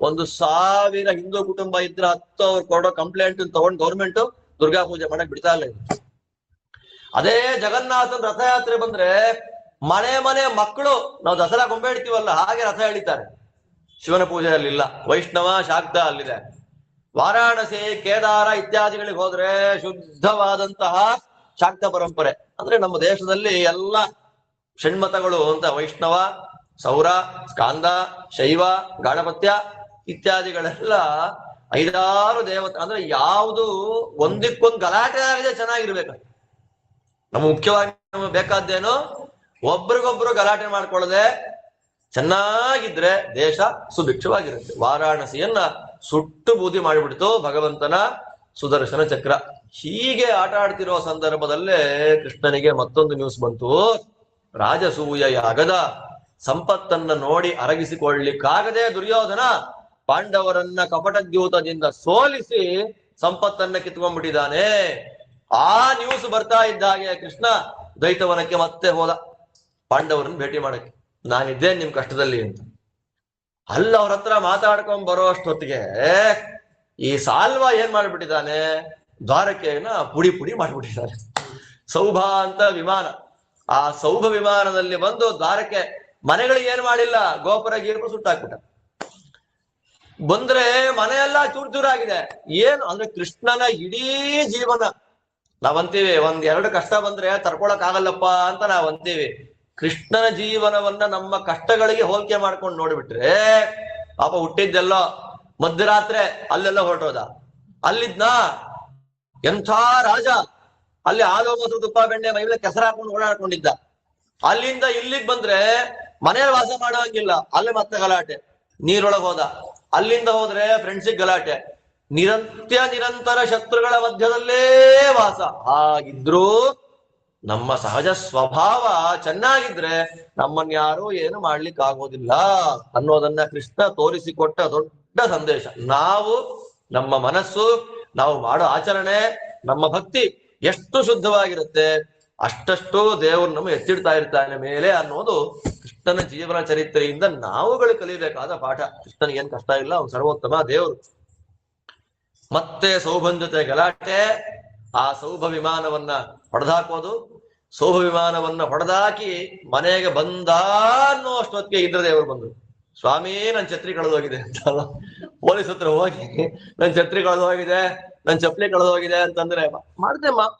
1,000 ಹಿಂದೂ ಕುಟುಂಬ ಇದ್ರೆ 10 ಅವ್ರು ಕೊಡೋ ಕಂಪ್ಲೇಂಟ್ ತಗೊಂಡು ಗೌರ್ಮೆಂಟ್ ದುರ್ಗಾ ಪೂಜೆ ಮಾಡಕ್ ಬಿಡ್ತಾ ಇಲ್ಲ. ಅದೇ ಜಗನ್ನಾಥನ್ ರಥಯಾತ್ರೆ ಬಂದ್ರೆ ಮನೆ ಮಕ್ಕಳು, ನಾವು ದಸರಾ ಗೊಂಬೆ ಇಡ್ತೀವಲ್ಲ ಹಾಗೆ ರಥ ಎಳಿತಾರೆ. ಶಿವನ ಪೂಜೆಯಲ್ಲಿ ಇಲ್ಲ. ವೈಷ್ಣವ ಶಾಕ್ತ ಅಲ್ಲಿದೆ. ವಾರಾಣಸಿ, ಕೇದಾರ ಇತ್ಯಾದಿಗಳಿಗೆ ಹೋದ್ರೆ ಶುದ್ಧವಾದಂತಹ ಶಾಕ್ತ ಪರಂಪರೆ. ಅಂದ್ರೆ ನಮ್ಮ ದೇಶದಲ್ಲಿ ಎಲ್ಲ ಷಣ್ಮತಗಳು ಅಂತ ವೈಷ್ಣವ, ಸೌರ, ಸ್ಕಾಂದ, ಶೈವ, ಗಾಣಪತ್ಯ ಇತ್ಯಾದಿಗಳೆಲ್ಲ 5-6 ದೇವತೆ. ಅಂದ್ರೆ ಯಾವುದು ಒಂದಕ್ಕೊಂದು ಗಲಾಟೆ ಆಗದೆ ಚೆನ್ನಾಗಿರ್ಬೇಕು. ಮುಖ್ಯವಾಗಿ ನಮಗೆ ಬೇಕಾದ್ದೇನು, ಒಬ್ರಿಗೊಬ್ರು ಗಲಾಟೆ ಮಾಡ್ಕೊಳ್ಳದೆ ಚೆನ್ನಾಗಿದ್ರೆ ದೇಶ ಸುಭಿಕ್ಷವಾಗಿರುತ್ತೆ. ವಾರಾಣಸಿಯನ್ನ ಸುಟ್ಟು ಬೂದಿ ಮಾಡಿಬಿಡ್ತು ಭಗವಂತನ ಸುದರ್ಶನ ಚಕ್ರ. ಹೀಗೆ ಆಟ ಆಡ್ತಿರೋ ಸಂದರ್ಭದಲ್ಲೇ ಕೃಷ್ಣನಿಗೆ ಮತ್ತೊಂದು ನ್ಯೂಸ್ ಬಂತು. ರಾಜಸೂಯ ಯಾಗದ ಸಂಪತ್ತನ್ನ ನೋಡಿ ಅರಗಿಸಿಕೊಳ್ಳಿಕ್ಕಾಗದೆ ದುರ್ಯೋಧನ ಪಾಂಡವರನ್ನ ಕಪಟದ್ಯೂತದಿಂದ ಸೋಲಿಸಿ ಸಂಪತ್ತನ್ನ ಕಿತ್ಕೊಂಡ್ಬಿಟ್ಟಿದ್ದಾನೆ. ಆ ನ್ಯೂಸ್ ಬರ್ತಾ ಇದ್ದ ಹಾಗೆ ಕೃಷ್ಣ ದ್ವೈತವನಕ್ಕೆ ಮತ್ತೆ ಹೋದ ಪಾಂಡವರನ್ನ ಭೇಟಿ ಮಾಡಕ್ಕೆ. ನಾನಿದ್ದೇನೆ ನಿಮ್ ಕಷ್ಟದಲ್ಲಿ ಅಂತ. ಅಲ್ಲ ಅವ್ರ ಹತ್ರ ಮಾತಾಡ್ಕೊಂಡ್ ಬರೋ ಅಷ್ಟೊತ್ತಿಗೆ ಈ ಸಾಲ್ವ ಏನ್ ಮಾಡ್ಬಿಟ್ಟಿದ್ದಾನೆ, ದ್ವಾರಕೆಯನ್ನ ಪುಡಿ ಪುಡಿ ಮಾಡ್ಬಿಟ್ಟಿದ್ದಾನೆ. ಸೌಭ ಅಂತ ವಿಮಾನ, ಆ ಸೌಭ ವಿಮಾನದಲ್ಲಿ ಬಂದು ದ್ವಾರಕೆ ಮನೆಗಳಿಗೆ ಏನ್ ಮಾಡಿಲ್ಲ, ಗೋಪುರ ಗೀರ್ಪು ಸುಟ್ಟಾಕ್ಬಿಟ್ಟ. ಬಂದ್ರೆ ಮನೆಯೆಲ್ಲ ಚೂರ್ ಚೂರಾಗಿದೆ. ಏನು ಅಂದ್ರೆ ಕೃಷ್ಣನ ಇಡೀ ಜೀವನ ನಾವಂತೀವಿ, 1-2 ಕಷ್ಟ ಬಂದ್ರೆ ತರ್ಕೊಳಕ್ ಆಗಲ್ಲಪ್ಪ ಅಂತ ನಾವಂತೀವಿ. ಕೃಷ್ಣನ ಜೀವನವನ್ನ ನಮ್ಮ ಕಷ್ಟಗಳಿಗೆ ಹೋಲಿಕೆ ಮಾಡ್ಕೊಂಡು ನೋಡ್ಬಿಟ್ರೆ ಪಾಪ ಹುಟ್ಟಿದ್ದೆಲ್ಲೋ ಮಧ್ಯರಾತ್ರೆ ಅಲ್ಲೆಲ್ಲ ಹೊರಟೋದ. ಅಲ್ಲಿದ್ನ ಎಂಥ ರಾಜ, ಅಲ್ಲಿ ಹಾಲು ಮೊಸರು ತುಪ್ಪ ಬೆಣ್ಣೆ ಮೈಮೇಲೆ ಕೆಸರು ಹಾಕೊಂಡು ಓಡಾಡ್ಕೊಂಡಿದ್ದ. ಅಲ್ಲಿಂದ ಇಲ್ಲಿಗ್ ಬಂದ್ರೆ ಮನೆಯಲ್ಲಿ ವಾಸ ಮಾಡೋಂಗಿಲ್ಲ, ಅಲ್ಲಿ ಮತ್ತೆ ಗಲಾಟೆ. ನೀರೊಳಗೆ ಹೋದ, ಅಲ್ಲಿಂದ ಹೋದ್ರೆ ಫ್ರೆಂಡ್ಸಿಗೆ ಗಲಾಟೆ. ನಿರಂತರ ಶತ್ರುಗಳ ಮಧ್ಯದಲ್ಲೇ ವಾಸ. ಹಾಗಿದ್ರು ನಮ್ಮ ಸಹಜ ಸ್ವಭಾವ ಚೆನ್ನಾಗಿದ್ರೆ ನಮ್ಮನ್ಯಾರು ಏನು ಮಾಡ್ಲಿಕ್ಕೆ ಆಗೋದಿಲ್ಲ ಅನ್ನೋದನ್ನ ಕೃಷ್ಣ ತೋರಿಸಿಕೊಟ್ಟ ದೊಡ್ಡ ಸಂದೇಶ. ನಾವು ನಮ್ಮ ಮನಸ್ಸು, ನಾವು ಮಾಡೋ ಆಚರಣೆ, ನಮ್ಮ ಭಕ್ತಿ ಎಷ್ಟು ಶುದ್ಧವಾಗಿರುತ್ತೆ ಅಷ್ಟಷ್ಟು ದೇವರು ನಮ್ಮ ಎತ್ತಿಡ್ತಾ ಇರ್ತಾನೆ ಮೇಲೆ ಅನ್ನೋದು ಕೃಷ್ಣನ ಜೀವನ ಚರಿತ್ರೆಯಿಂದ ನಾವುಗಳು ಕಲಿಬೇಕಾದ ಪಾಠ. ಕೃಷ್ಣನಿಗೆ ಏನ್ ಕಷ್ಟ ಇಲ್ಲ, ಅವನು ಸರ್ವೋತ್ತಮ ದೇವರು. ಮತ್ತೆ ಸೌಭನ್ ಜೊತೆ ಗಲಾಟೆ, ಆ ಸೌಭ ವಿಮಾನವನ್ನ ಹೊಡೆದಾಕೋದು. ಸೌಭ ವಿಮಾನವನ್ನ ಹೊಡೆದಾಕಿ ಮನೆಗೆ ಬಂದ ಅನ್ನೋ ಅಷ್ಟೊತ್ತಿಗೆ ಇಂದ್ರದೇವರು ಬಂದ್ರು. ಸ್ವಾಮಿ ನನ್ ಛತ್ರಿ ಕಳೆದೋಗಿದೆ ಅಂತ ಪೊಲೀಸ್ ಹತ್ರ ಹೋಗಿ ನನ್ ಛತ್ರಿ ಕಳೆದೋಗಿದೆ, ನನ್ ಚಪ್ಪಲಿ ಕಳೆದೋಗಿದೆ ಅಂತಂದ್ರೆ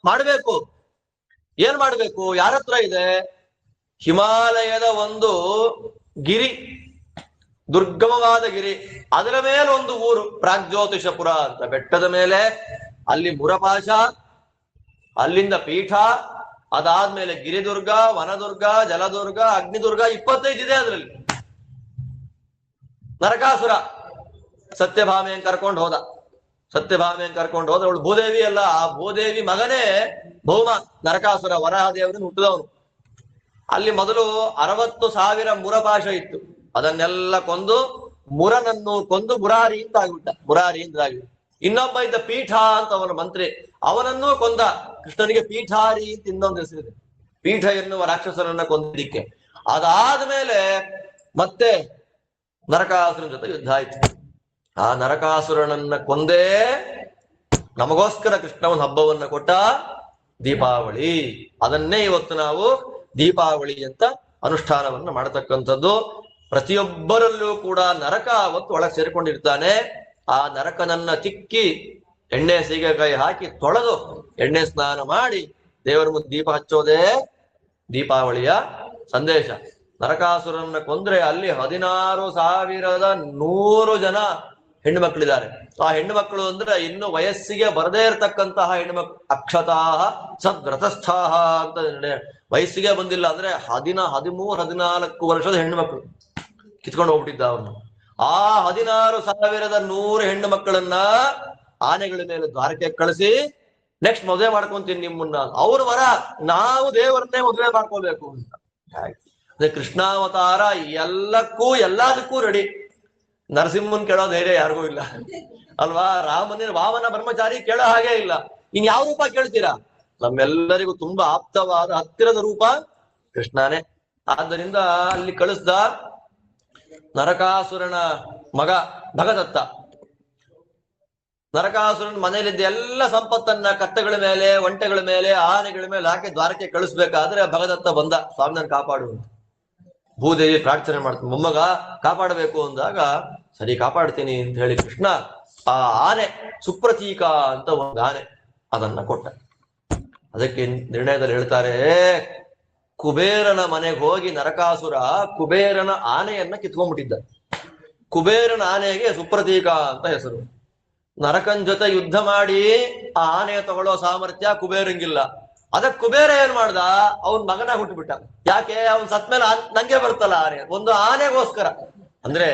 ಮಾಡ್ಬೇಕು. ಏನ್ ಮಾಡ್ಬೇಕು, ಯಾರ ಹತ್ರ ಇದೆ? ಹಿಮಾಲಯದ ಒಂದು ಗಿರಿ, ದುರ್ಗಮವಾದ ಗಿರಿ, ಅದರ ಮೇಲೆ ಒಂದು ಊರು ಪ್ರಾಗ್ಜ್ಯೋತಿಷಪುರ ಅಂತ, ಬೆಟ್ಟದ ಮೇಲೆ. ಅಲ್ಲಿ ಮುರಪಾಶ, ಅಲ್ಲಿಂದ ಪೀಠ, ಅದಾದ್ಮೇಲೆ ಗಿರಿದುರ್ಗ, ವನದುರ್ಗ, ಜಲದುರ್ಗ, ಅಗ್ನಿದುರ್ಗ 25 ಇದೆ ಅದರಲ್ಲಿ. ನರಕಾಸುರ ಸತ್ಯಭಾಮೆಯನ್ನು ಕರ್ಕೊಂಡು ಹೋದ. ಸತ್ಯಭಾಮೆಯನ್ನು ಕರ್ಕೊಂಡು ಹೋದ. ಅವಳು ಭೂದೇವಿ ಅಲ್ಲ, ಆ ಭೂದೇವಿ ಮಗನೇ ಭೌಮ, ನರಕಾಸುರ ವರಾಹ ದೇವರನ್ನು ಹುಟ್ಟಿದವನು. ಅಲ್ಲಿ ಮೊದಲು 60,000 ಮುರಪಾಶ ಇತ್ತು. ಅದನ್ನೆಲ್ಲ ಕೊಂದು ಮುರನನ್ನು ಕೊಂದು ಮುರಾರಿ ಅಂತ ಆಗ್ಬಿಟ್ಟ. ಮುರಾರಿ ಅಂತ ಆಗಿಬಿಟ್ಟ. ಇನ್ನೊಬ್ಬ ಇದ್ದ ಪೀಠ ಅಂತ ಅವನ ಮಂತ್ರಿ, ಅವನನ್ನೂ ಕೊಂದ. ಕೃಷ್ಣನಿಗೆ ಪೀಠಾರಿ ಅಂತ ಇನ್ನೊಂದು ಹೆಸರಿದೆ, ಪೀಠ ಎನ್ನುವ ರಾಕ್ಷಸರನ್ನ ಕೊಂದಿದ್ದಕ್ಕೆ. ಅದಾದ್ಮೇಲೆ ಮತ್ತೆ ನರಕಾಸುರನ ಜೊತೆ ಯುದ್ಧ ಆಯ್ತು. ಆ ನರಕಾಸುರನನ್ನ ಕೊಂದೇ ನಮಗೋಸ್ಕರ ಕೃಷ್ಣ ಒಂದು ಹಬ್ಬವನ್ನ ಕೊಟ್ಟ, ದೀಪಾವಳಿ. ಅದನ್ನೇ ಇವತ್ತು ನಾವು ದೀಪಾವಳಿ ಅಂತ ಅನುಷ್ಠಾನವನ್ನ ಮಾಡತಕ್ಕಂಥದ್ದು. ಪ್ರತಿಯೊಬ್ಬರಲ್ಲೂ ಕೂಡ ನರಕ ಅವತ್ತು ಒಳಗೆ ಸೇರಿಕೊಂಡಿರ್ತಾನೆ. ಆ ನರಕನನ್ನ ತಿಕ್ಕಿ ಎಣ್ಣೆ ಸೀಗೆಕಾಯಿ ಹಾಕಿ ತೊಳೆದು ಎಣ್ಣೆ ಸ್ನಾನ ಮಾಡಿ ದೇವರ ಮುಂದೆ ದೀಪ ಹಚ್ಚೋದೇ ದೀಪಾವಳಿಯ ಸಂದೇಶ. ನರಕಾಸುರನ್ನ ಕೊಂದ್ರೆ ಅಲ್ಲಿ 16,100 ಜನ ಹೆಣ್ಣು ಮಕ್ಕಳಿದ್ದಾರೆ. ಆ ಹೆಣ್ಣು ಮಕ್ಕಳು ಅಂದ್ರೆ ಇನ್ನು ವಯಸ್ಸಿಗೆ ಬರದೇ ಇರತಕ್ಕಂತಹ ಹೆಣ್ಣು ಮಕ್ಕಳು. ಅಕ್ಷತಾಹ ಸದ್ರಥಸ್ಥಾಹ ಅಂತ ವಯಸ್ಸಿಗೆ ಬಂದಿಲ್ಲ ಅಂದ್ರೆ 13-14 ವರ್ಷದ ಹೆಣ್ಣು ಮಕ್ಕಳು ಕಿತ್ಕೊಂಡು ಹೋಗ್ಬಿಟ್ಟಿದ್ದ ಅವನು. ಆ 16,100 ಹೆಣ್ಣು ಮಕ್ಕಳನ್ನ ಆನೆಗಳ ಮೇಲೆ ದ್ವಾರಕ್ಕೆ ಕಳಿಸಿ ನೆಕ್ಸ್ಟ್ ಮದುವೆ ಮಾಡ್ಕೊಂತೀನಿ ನಿಮ್ಮನ್ನ. ಅವ್ರ ವರ ನಾವು ದೇವರನ್ನೇ ಮದುವೆ ಮಾಡ್ಕೋಬೇಕು ಅಂತ. ಅದೇ ಕೃಷ್ಣಾವತಾರ ಎಲ್ಲದಕ್ಕೂ ರೆಡಿ. ನರಸಿಂಹನ್ ಕೇಳೋ ಧೈರ್ಯ ಯಾರಿಗೂ ಇಲ್ಲ ಅಲ್ವಾ? ವಾಮನ ಬ್ರಹ್ಮಚಾರಿ ಕೇಳೋ ಹಾಗೆ ಇಲ್ಲ. ಇನ್ ಯಾವ ರೂಪ ಕೇಳ್ತೀರಾ? ನಮ್ಮೆಲ್ಲರಿಗೂ ತುಂಬಾ ಆಪ್ತವಾದ ಹತ್ತಿರದ ರೂಪ ಕೃಷ್ಣನೇ. ಆದ್ದರಿಂದ ಅಲ್ಲಿ ಕಳಿಸ್ದ ನರಕಾಸುರನ ಮಗ ಭಗದತ್ತ. ನರಕಾಸುರನ ಮನೆಯಲ್ಲಿದ್ದ ಎಲ್ಲ ಸಂಪತ್ತನ್ನ ಕತ್ತೆಗಳ ಮೇಲೆ, ಒಂಟೆಗಳ ಮೇಲೆ, ಆನೆಗಳ ಮೇಲೆ ಹಾಕಿ ದ್ವಾರಕ್ಕೆ ಕಳಿಸ್ಬೇಕಾದ್ರೆ ಭಗದತ್ತ ಬಂದ, ಸ್ವಾಮಿನ ಕಾಪಾಡು ಅಂತ. ಭೂದೇವಿ ಪ್ರಾರ್ಥನೆ ಮಾಡ್ತೀನಿ, ಮೊಮ್ಮಗ ಕಾಪಾಡಬೇಕು ಅಂದಾಗ ಸರಿ ಕಾಪಾಡ್ತೀನಿ ಅಂತ ಹೇಳಿ ಕೃಷ್ಣ ಆ ಆನೆ, ಸುಪ್ರತೀಕ ಅಂತ ಒಂದು ಆನೆ, ಅದನ್ನ ಕೊಟ್ಟ. ಅದಕ್ಕೆ ನಿರ್ಣಯದಲ್ಲಿ ಹೇಳ್ತಾರೆ, ಕುಬೇರನ ಮನೆಗೆ ಹೋಗಿ ನರಕಾಸುರ ಕುಬೇರನ ಆನೆಯನ್ನ ಕಿತ್ಕೊಂಡ್ಬಿಟ್ಟಿದ್ದ. ಕುಬೇರನ ಆನೆಗೆ ಸುಪ್ರತೀಕ ಅಂತ ಹೆಸರು. ನರಕನ್ ಜೊತೆ ಯುದ್ಧ ಮಾಡಿ ಆ ಆನೆ ತಗೊಳ್ಳೋ ಸಾಮರ್ಥ್ಯ ಕುಬೇರಂಗಿಲ್ಲ. ಅದಕ್ಕೆ ಕುಬೇರ ಏನ್ ಮಾಡ್ದ, ಅವನ್ ಮಗನ ಹುಟ್ಟುಬಿಟ್ಟ. ಯಾಕೆ? ಅವನ್ ಸತ್ಮೇಲೆ ನಂಗೆ ಬರ್ತಲ್ಲ ಆನೆ. ಒಂದು ಆನೆಗೋಸ್ಕರ. ಅಂದ್ರೆ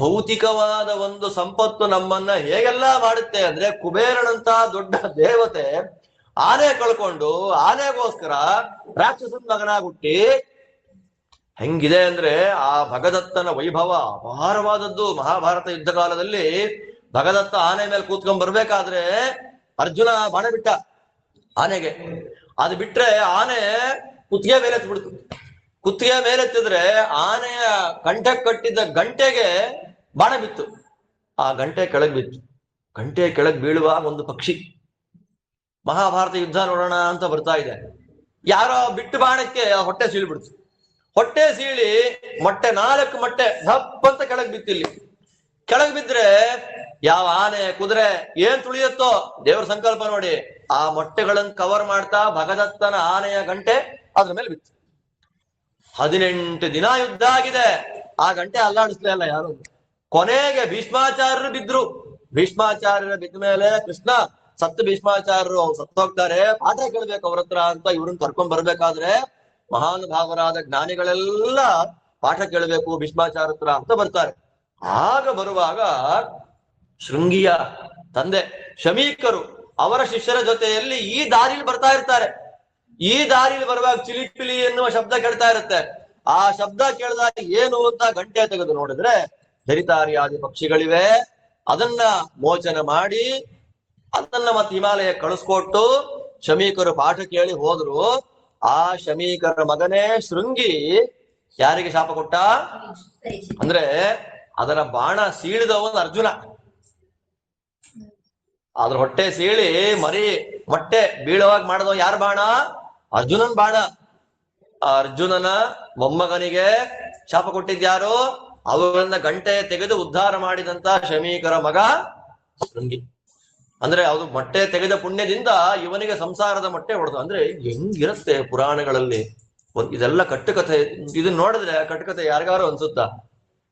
ಭೌತಿಕವಾದ ಒಂದು ಸಂಪತ್ತು ನಮ್ಮನ್ನ ಹೇಗೆಲ್ಲ ಮಾಡುತ್ತೆ ಅಂದ್ರೆ, ಕುಬೇರನಂತ ದೊಡ್ಡ ದೇವತೆ ಆನೆ ಕಳ್ಕೊಂಡು ಆನೆಗೋಸ್ಕರ ರಾಕ್ಷಸನ್ ಮಗನಾಗಿ ಹುಟ್ಟಿ ಹೆಂಗಿದೆ ಅಂದ್ರೆ, ಆ ಭಗದತ್ತನ ವೈಭವ ಅಪಾರವಾದದ್ದು. ಮಹಾಭಾರತ ಯುದ್ಧ ಕಾಲದಲ್ಲಿ ಭಗದತ್ತ ಆನೆ ಮೇಲೆ ಕೂತ್ಕೊಂಡ್ ಬರ್ಬೇಕಾದ್ರೆ ಅರ್ಜುನ ಬಾಣ ಬಿಟ್ಟ ಆನೆಗೆ. ಅದು ಬಿಟ್ರೆ ಆನೆ ಕುತ್ತಿಗೆ ಮೇಲೆತ್ಬಿಡ್ತು. ಕುತ್ತಿಗೆ ಮೇಲೆತ್ತಿದ್ರೆ ಆನೆಯ ಕಂಠಕ್ಕೆ ಕಟ್ಟಿದ್ದ ಗಂಟೆಗೆ ಬಾಣ ಬಿತ್ತು. ಆ ಗಂಟೆ ಕೆಳಗ್ ಬಿತ್ತು. ಗಂಟೆ ಕೆಳಗ್ ಬೀಳುವ ಒಂದು ಪಕ್ಷಿ. ಮಹಾಭಾರತ ಯುದ್ಧ ನೋಡೋಣ ಅಂತ ಬರ್ತಾ ಇದೆ. ಯಾರೋ ಬಿಟ್ಟು ಬಾಣಕ್ಕೆ ಹೊಟ್ಟೆ ಸೀಳ್ಬಿಡ್ತು. ಹೊಟ್ಟೆ ಸೀಳಿ ಮೊಟ್ಟೆ 4 ಮೊಟ್ಟೆ ಧಪ್ ಅಂತ ಕೆಳಗ್ ಬಿತ್ತಿಲ್ಲಿ. ಕೆಳಗ್ ಬಿದ್ರೆ ಯಾವ ಆನೆ ಕುದುರೆ ಏನ್ ತುಳಿಯುತ್ತೋ ದೇವ್ರ ಸಂಕಲ್ಪ ನೋಡಿ, ಆ ಮೊಟ್ಟೆಗಳನ್ನ ಕವರ್ ಮಾಡ್ತಾ ಭಗದತ್ತನ ಆನೆಯ ಗಂಟೆ ಅದ್ರ ಮೇಲೆ ಬಿತ್ತು. 18 ದಿನ ಯುದ್ಧ ಆಗಿದೆ. ಆ ಗಂಟೆ ಅಲ್ಲಾಡಿಸ್ಲೇ ಅಲ್ಲ ಯಾರು. ಕೊನೆಗೆ ಭೀಷ್ಮಾಚಾರ್ಯರು ಬಿದ್ರು. ಭೀಷ್ಮಾಚಾರ್ಯರ ಬಿದ್ದ ಮೇಲೆ ಕೃಷ್ಣ ಸತ್ತು ಭೀಷ್ಮಾಚಾರ್ಯರು ಸತ್ತು ಹೋಗ್ತಾರೆ, ಪಾಠ ಕೇಳ್ಬೇಕು ಅವ್ರ ಹತ್ರ ಅಂತ ಇವ್ರನ್ನ ಕರ್ಕೊಂಡ್ ಬರ್ಬೇಕಾದ್ರೆ ಮಹಾನುಭಾವರಾದ ಜ್ಞಾನಿಗಳೆಲ್ಲ ಪಾಠ ಕೇಳಬೇಕು ಭೀಷ್ಮಾಚಾರ್ಯ ಹತ್ರ ಅಂತ ಬರ್ತಾರೆ. ಆಗ ಬರುವಾಗ ಶೃಂಗಿಯ ತಂದೆ ಶಮೀಕರು ಅವರ ಶಿಷ್ಯರ ಜೊತೆಯಲ್ಲಿ ಈ ದಾರಿಲಿ ಬರ್ತಾ ಇರ್ತಾರೆ. ಈ ದಾರಿಲಿ ಬರುವಾಗ ಚಿಲಿಪಿಲಿ ಎನ್ನುವ ಶಬ್ದ ಕೇಳ್ತಾ ಇರುತ್ತೆ. ಆ ಶಬ್ದ ಕೇಳಿದಾಗ ಏನು ಅಂತ ಗಂಟೆ ತೆಗೆದು ನೋಡಿದ್ರೆ ಧರಿತಾರಿಯಾದಿ ಪಕ್ಷಿಗಳಿವೆ. ಅದನ್ನ ಮೋಚನ ಮಾಡಿ ಅದನ್ನ ಮತ್ತೆ ಹಿಮಾಲಯ ಕಳಿಸ್ಕೊಟ್ಟು ಶಮೀಕರು ಪಾಠ ಕೇಳಿ ಹೋದ್ರು. ಆ ಶಮೀಕರ ಮಗನೇ ಶೃಂಗಿ ಯಾರಿಗೆ ಶಾಪ ಕೊಟ್ಟ ಅಂದ್ರೆ, ಅದರ ಬಾಣ ಸೀಳಿದವನು ಅರ್ಜುನ. ಅದ್ರ ಹೊಟ್ಟೆ ಸೀಳಿ ಮರಿ ಮೊಟ್ಟೆ ಬೀಳುವಾಗ ಮಾಡಿದವ ಯಾರ ಬಾಣ? ಅರ್ಜುನನ್ ಬಾಣ. ಆ ಅರ್ಜುನನ ಮೊಮ್ಮಗನಿಗೆ ಶಾಪ ಕೊಟ್ಟಿದ್ಯಾರು? ಅವರನ್ನ ಗಂಟೆ ತೆಗೆದು ಉದ್ಧಾರ ಮಾಡಿದಂತ ಶಮೀಕರ ಮಗ ಶೃಂಗಿ. ಅಂದ್ರೆ ಅದು ಮೊಟ್ಟೆ ತೆಗೆದ ಪುಣ್ಯದಿಂದ ಇವನಿಗೆ ಸಂಸಾರದ ಮೊಟ್ಟೆ ಹೊಡೆದು. ಅಂದ್ರೆ ಹೆಂಗಿರುತ್ತೆ ಪುರಾಣಗಳಲ್ಲಿ ಇದೆಲ್ಲ ಕಟ್ಟುಕಥೆ. ಇದನ್ನ ನೋಡಿದ್ರೆ ಕಟ್ಟುಕಥೆ ಯಾರಿಗಾರು ಅನ್ಸುತ್ತಾ?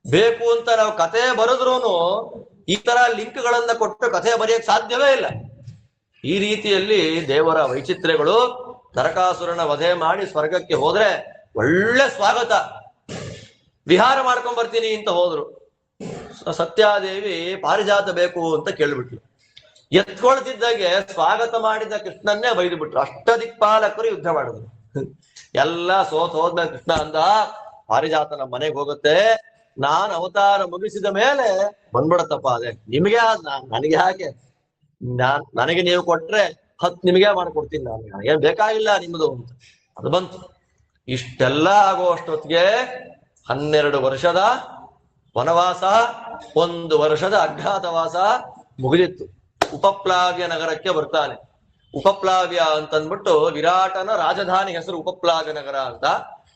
ಬೇಕು ಅಂತ ನಾವು ಕಥೆ ಬರೆದ್ರೂನು ಈ ತರ ಲಿಂಕ್ಗಳನ್ನ ಕೊಟ್ಟು ಕಥೆ ಬರೆಯಕ್ ಸಾಧ್ಯವೇ ಇಲ್ಲ. ಈ ರೀತಿಯಲ್ಲಿ ದೇವರ ವೈಚಿತ್ರ್ಯಗಳು. ನರಕಾಸುರನ ವಧೆ ಮಾಡಿ ಸ್ವರ್ಗಕ್ಕೆ ಹೋದ್ರೆ ಒಳ್ಳೆ ಸ್ವಾಗತ, ವಿಹಾರ ಮಾಡ್ಕೊಂಡ್ ಬರ್ತೀನಿ ಅಂತ ಹೋದ್ರು. ಸತ್ಯಾದೇವಿ ಪಾರಿಜಾತ ಬೇಕು ಅಂತ ಕೇಳ್ಬಿಟ್ಲು. ಎತ್ಕೊಳ್ತಿದ್ದಾಗೆ ಸ್ವಾಗತ ಮಾಡಿದ ಕೃಷ್ಣನ್ನೇ ಬೈದು ಬಿಟ್ರು. ಅಷ್ಟದಿಕ್ಪಾಲಕರು ಯುದ್ಧ ಮಾಡಿದ್ರು. ಎಲ್ಲ ಸೋತ್ ಹೋದ್ಮೇಲೆ ಕೃಷ್ಣ ಅಂದ, ಪಾರಿಜಾತನ ಮನೆಗೆ ಹೋಗುತ್ತೆ, ನಾನ್ ಅವತಾರ ಮುಗಿಸಿದ ಮೇಲೆ ಬಂದ್ಬಿಡತ್ತಪ್ಪ. ಅದೇ ನಿಮ್ಗೆ ನನಗೆ ಯಾಕೆ? ನನಗೆ ನೀವು ಕೊಟ್ರೆ 10 ನಿಮಗೆ ಮಾಡ್ಕೊಡ್ತೀನಿ, ನಾನು ಏನ್ ಬೇಕಾಗಿಲ್ಲ ನಿಮ್ದು ಅಂತ. ಅದು ಬಂತು. ಇಷ್ಟೆಲ್ಲ ಆಗೋ ಅಷ್ಟೊತ್ತಿಗೆ 12 ವರ್ಷದ ವನವಾಸ, 1 ವರ್ಷದ ಅಜ್ಞಾತವಾಸ ಮುಗಿದಿತ್ತು. ಉಪಪ್ಲಾವ್ಯ ನಗರಕ್ಕೆ ಬರ್ತಾನೆ. ಉಪಪ್ಲಾವ್ಯ ಅಂತಂದ್ಬಿಟ್ಟು ವಿರಾಟನ ರಾಜಧಾನಿ ಹೆಸರು ಉಪಪ್ಲಾವ್ಯ ನಗರ ಅಂತ,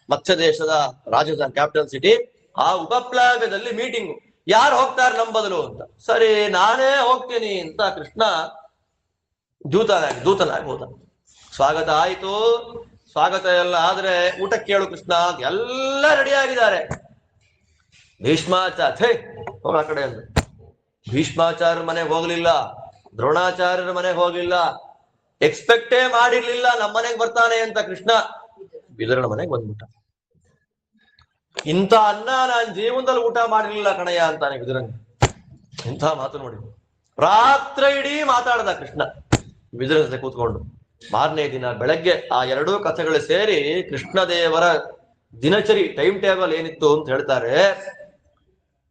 ಮತ್ಸ್ಯ ದೇಶದ ರಾಜಧಾನಿ, ಕ್ಯಾಪಿಟಲ್ ಸಿಟಿ. ಆ ಉಪಪ್ಲಾವ್ಯದಲ್ಲಿ ಮೀಟಿಂಗು. ಯಾರು ಹೋಗ್ತಾರೆ ನಮ್ ಬದಲು ಅಂತ. ಸರಿ ನಾನೇ ಹೋಗ್ತೀನಿ ಅಂತ ಕೃಷ್ಣ ದೂತನಾಗಿ ಹೋದ. ಸ್ವಾಗತ ಆಯ್ತು. ಸ್ವಾಗತ ಎಲ್ಲ ಆದ್ರೆ ಊಟಕ್ಕೆ ಕೇಳು ಕೃಷ್ಣ, ಎಲ್ಲ ರೆಡಿ ಆಗಿದ್ದಾರೆ. ಭೀಷ್ಮಾಚಾರ್ಯ ಹೋಗ ಆ ಕಡೆ ಅಂದ್ರು. ಭೀಷ್ಮಾಚಾರ್ಯರ ಮನೆಗೆ ಹೋಗ್ಲಿಲ್ಲ, ದ್ರೋಣಾಚಾರ್ಯರ ಮನೆಗೆ ಹೋಗ್ಲಿಲ್ಲ, ಎಕ್ಸ್ಪೆಕ್ಟೇ ಮಾಡಿರ್ಲಿಲ್ಲ ನಮ್ಮನೆಗೆ ಬರ್ತಾನೆ ಅಂತ ಕೃಷ್ಣ. ವಿದುರನ ಮನೆಗೆ ಬಂದ್ಬಿಟ್ಟ. ಇಂಥ ಅನ್ನ ನಾನ್ ಜೀವನದಲ್ಲಿ ಊಟ ಮಾಡಿರ್ಲಿಲ್ಲ ಕಣಯ್ಯ ಅಂತಾನೆ ವಿದುರನ್. ಇಂಥ ಮಾತು ನೋಡಿ. ರಾತ್ರಿ ಇಡೀ ಮಾತಾಡ್ದ ಕೃಷ್ಣ ವಿದುರನ ಜೊತೆ ಕೂತ್ಕೊಂಡು. ಮಾರನೇ ದಿನ ಬೆಳಗ್ಗೆ ಆ 2 ಕಥೆಗಳು ಸೇರಿ ಕೃಷ್ಣದೇವರ ದಿನಚರಿ ಟೈಮ್ ಟೇಬಲ್ ಏನಿತ್ತು ಅಂತ ಹೇಳ್ತಾರೆ.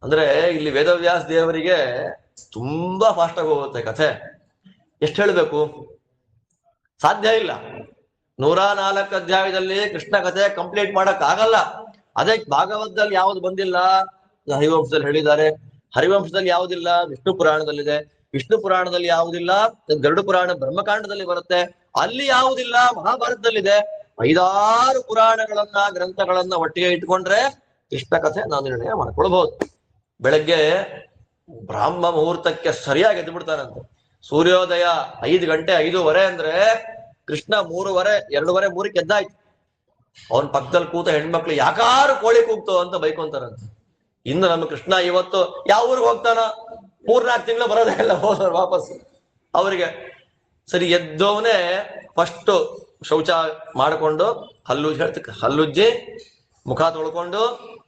ಅಂದ್ರೆ ಇಲ್ಲಿ ವೇದವ್ಯಾಸ ದೇವರಿಗೆ ತುಂಬಾ ಫಾಸ್ಟ್ ಆಗಿ ಹೋಗುತ್ತೆ ಕಥೆ. ಎಷ್ಟು ಹೇಳ್ಬೇಕು? ಸಾಧ್ಯ ಇಲ್ಲ. 104 ಅಧ್ಯಾಯದಲ್ಲಿ ಕೃಷ್ಣ ಕಥೆ ಕಂಪ್ಲೀಟ್ ಮಾಡಕ್ ಆಗಲ್ಲ. ಅದೇ ಭಾಗವತದಲ್ಲಿ ಯಾವ್ದು ಬಂದಿಲ್ಲ, ಹರಿವಂಶದಲ್ಲಿ ಹೇಳಿದ್ದಾರೆ. ಹರಿವಂಶದಲ್ಲಿ ಯಾವುದಿಲ್ಲ, ವಿಷ್ಣು ಪುರಾಣದಲ್ಲಿದೆ. ವಿಷ್ಣು ಪುರಾಣದಲ್ಲಿ ಯಾವುದಿಲ್ಲ, ಗರುಡ ಪುರಾಣ ಬ್ರಹ್ಮಕಾಂಡದಲ್ಲಿ ಬರುತ್ತೆ. ಅಲ್ಲಿ ಯಾವುದಿಲ್ಲ, ಮಹಾಭಾರತದಲ್ಲಿದೆ. 5-6 ಪುರಾಣಗಳನ್ನ ಗ್ರಂಥಗಳನ್ನ ಒಟ್ಟಿಗೆ ಇಟ್ಕೊಂಡ್ರೆ ಕೃಷ್ಣ ಕಥೆ ನಾವು ನಿರ್ಣಯ ಮಾಡ್ಕೊಳ್ಬಹುದು. ಬೆಳಗ್ಗೆ ಬ್ರಾಹ್ಮ ಮುಹೂರ್ತಕ್ಕೆ ಸರಿಯಾಗಿ ಎದ್ದು ಬಿಡ್ತಾನಂತೆ. ಸೂರ್ಯೋದಯ 5 ಗಂಟೆ 5:15 ಅಂದ್ರೆ ಕೃಷ್ಣ 3:30, 2:30, 3ಕ್ಕೆ ಎದ್ದಾಯ್ತು. ಅವನ್ ಪಕ್ಕದಲ್ಲಿ ಕೂತ ಹೆಣ್ಮಕ್ಳು ಯಾಕಾರು ಕೋಳಿ ಕೂಗ್ತೋ ಅಂತ ಬೈಕೊಂತಾರಂತ. ಇನ್ನು ನಮ್ಮ ಕೃಷ್ಣ ಇವತ್ತು ಯಾವ ಊರಿಗೆ ಹೋಗ್ತಾನ, 3-4 ತಿಂಗಳು ಬರೋದೇ ಇಲ್ಲ, ಹೋದವ್ರು ವಾಪಸ್. ಅವರಿಗೆ ಸರಿ ಎದ್ದವನೇ ಫಸ್ಟ್ ಶೌಚ ಮಾಡಿಕೊಂಡು ಹಲ್ಲುಜ್ಜಿ ಮುಖ ತೊಳ್ಕೊಂಡು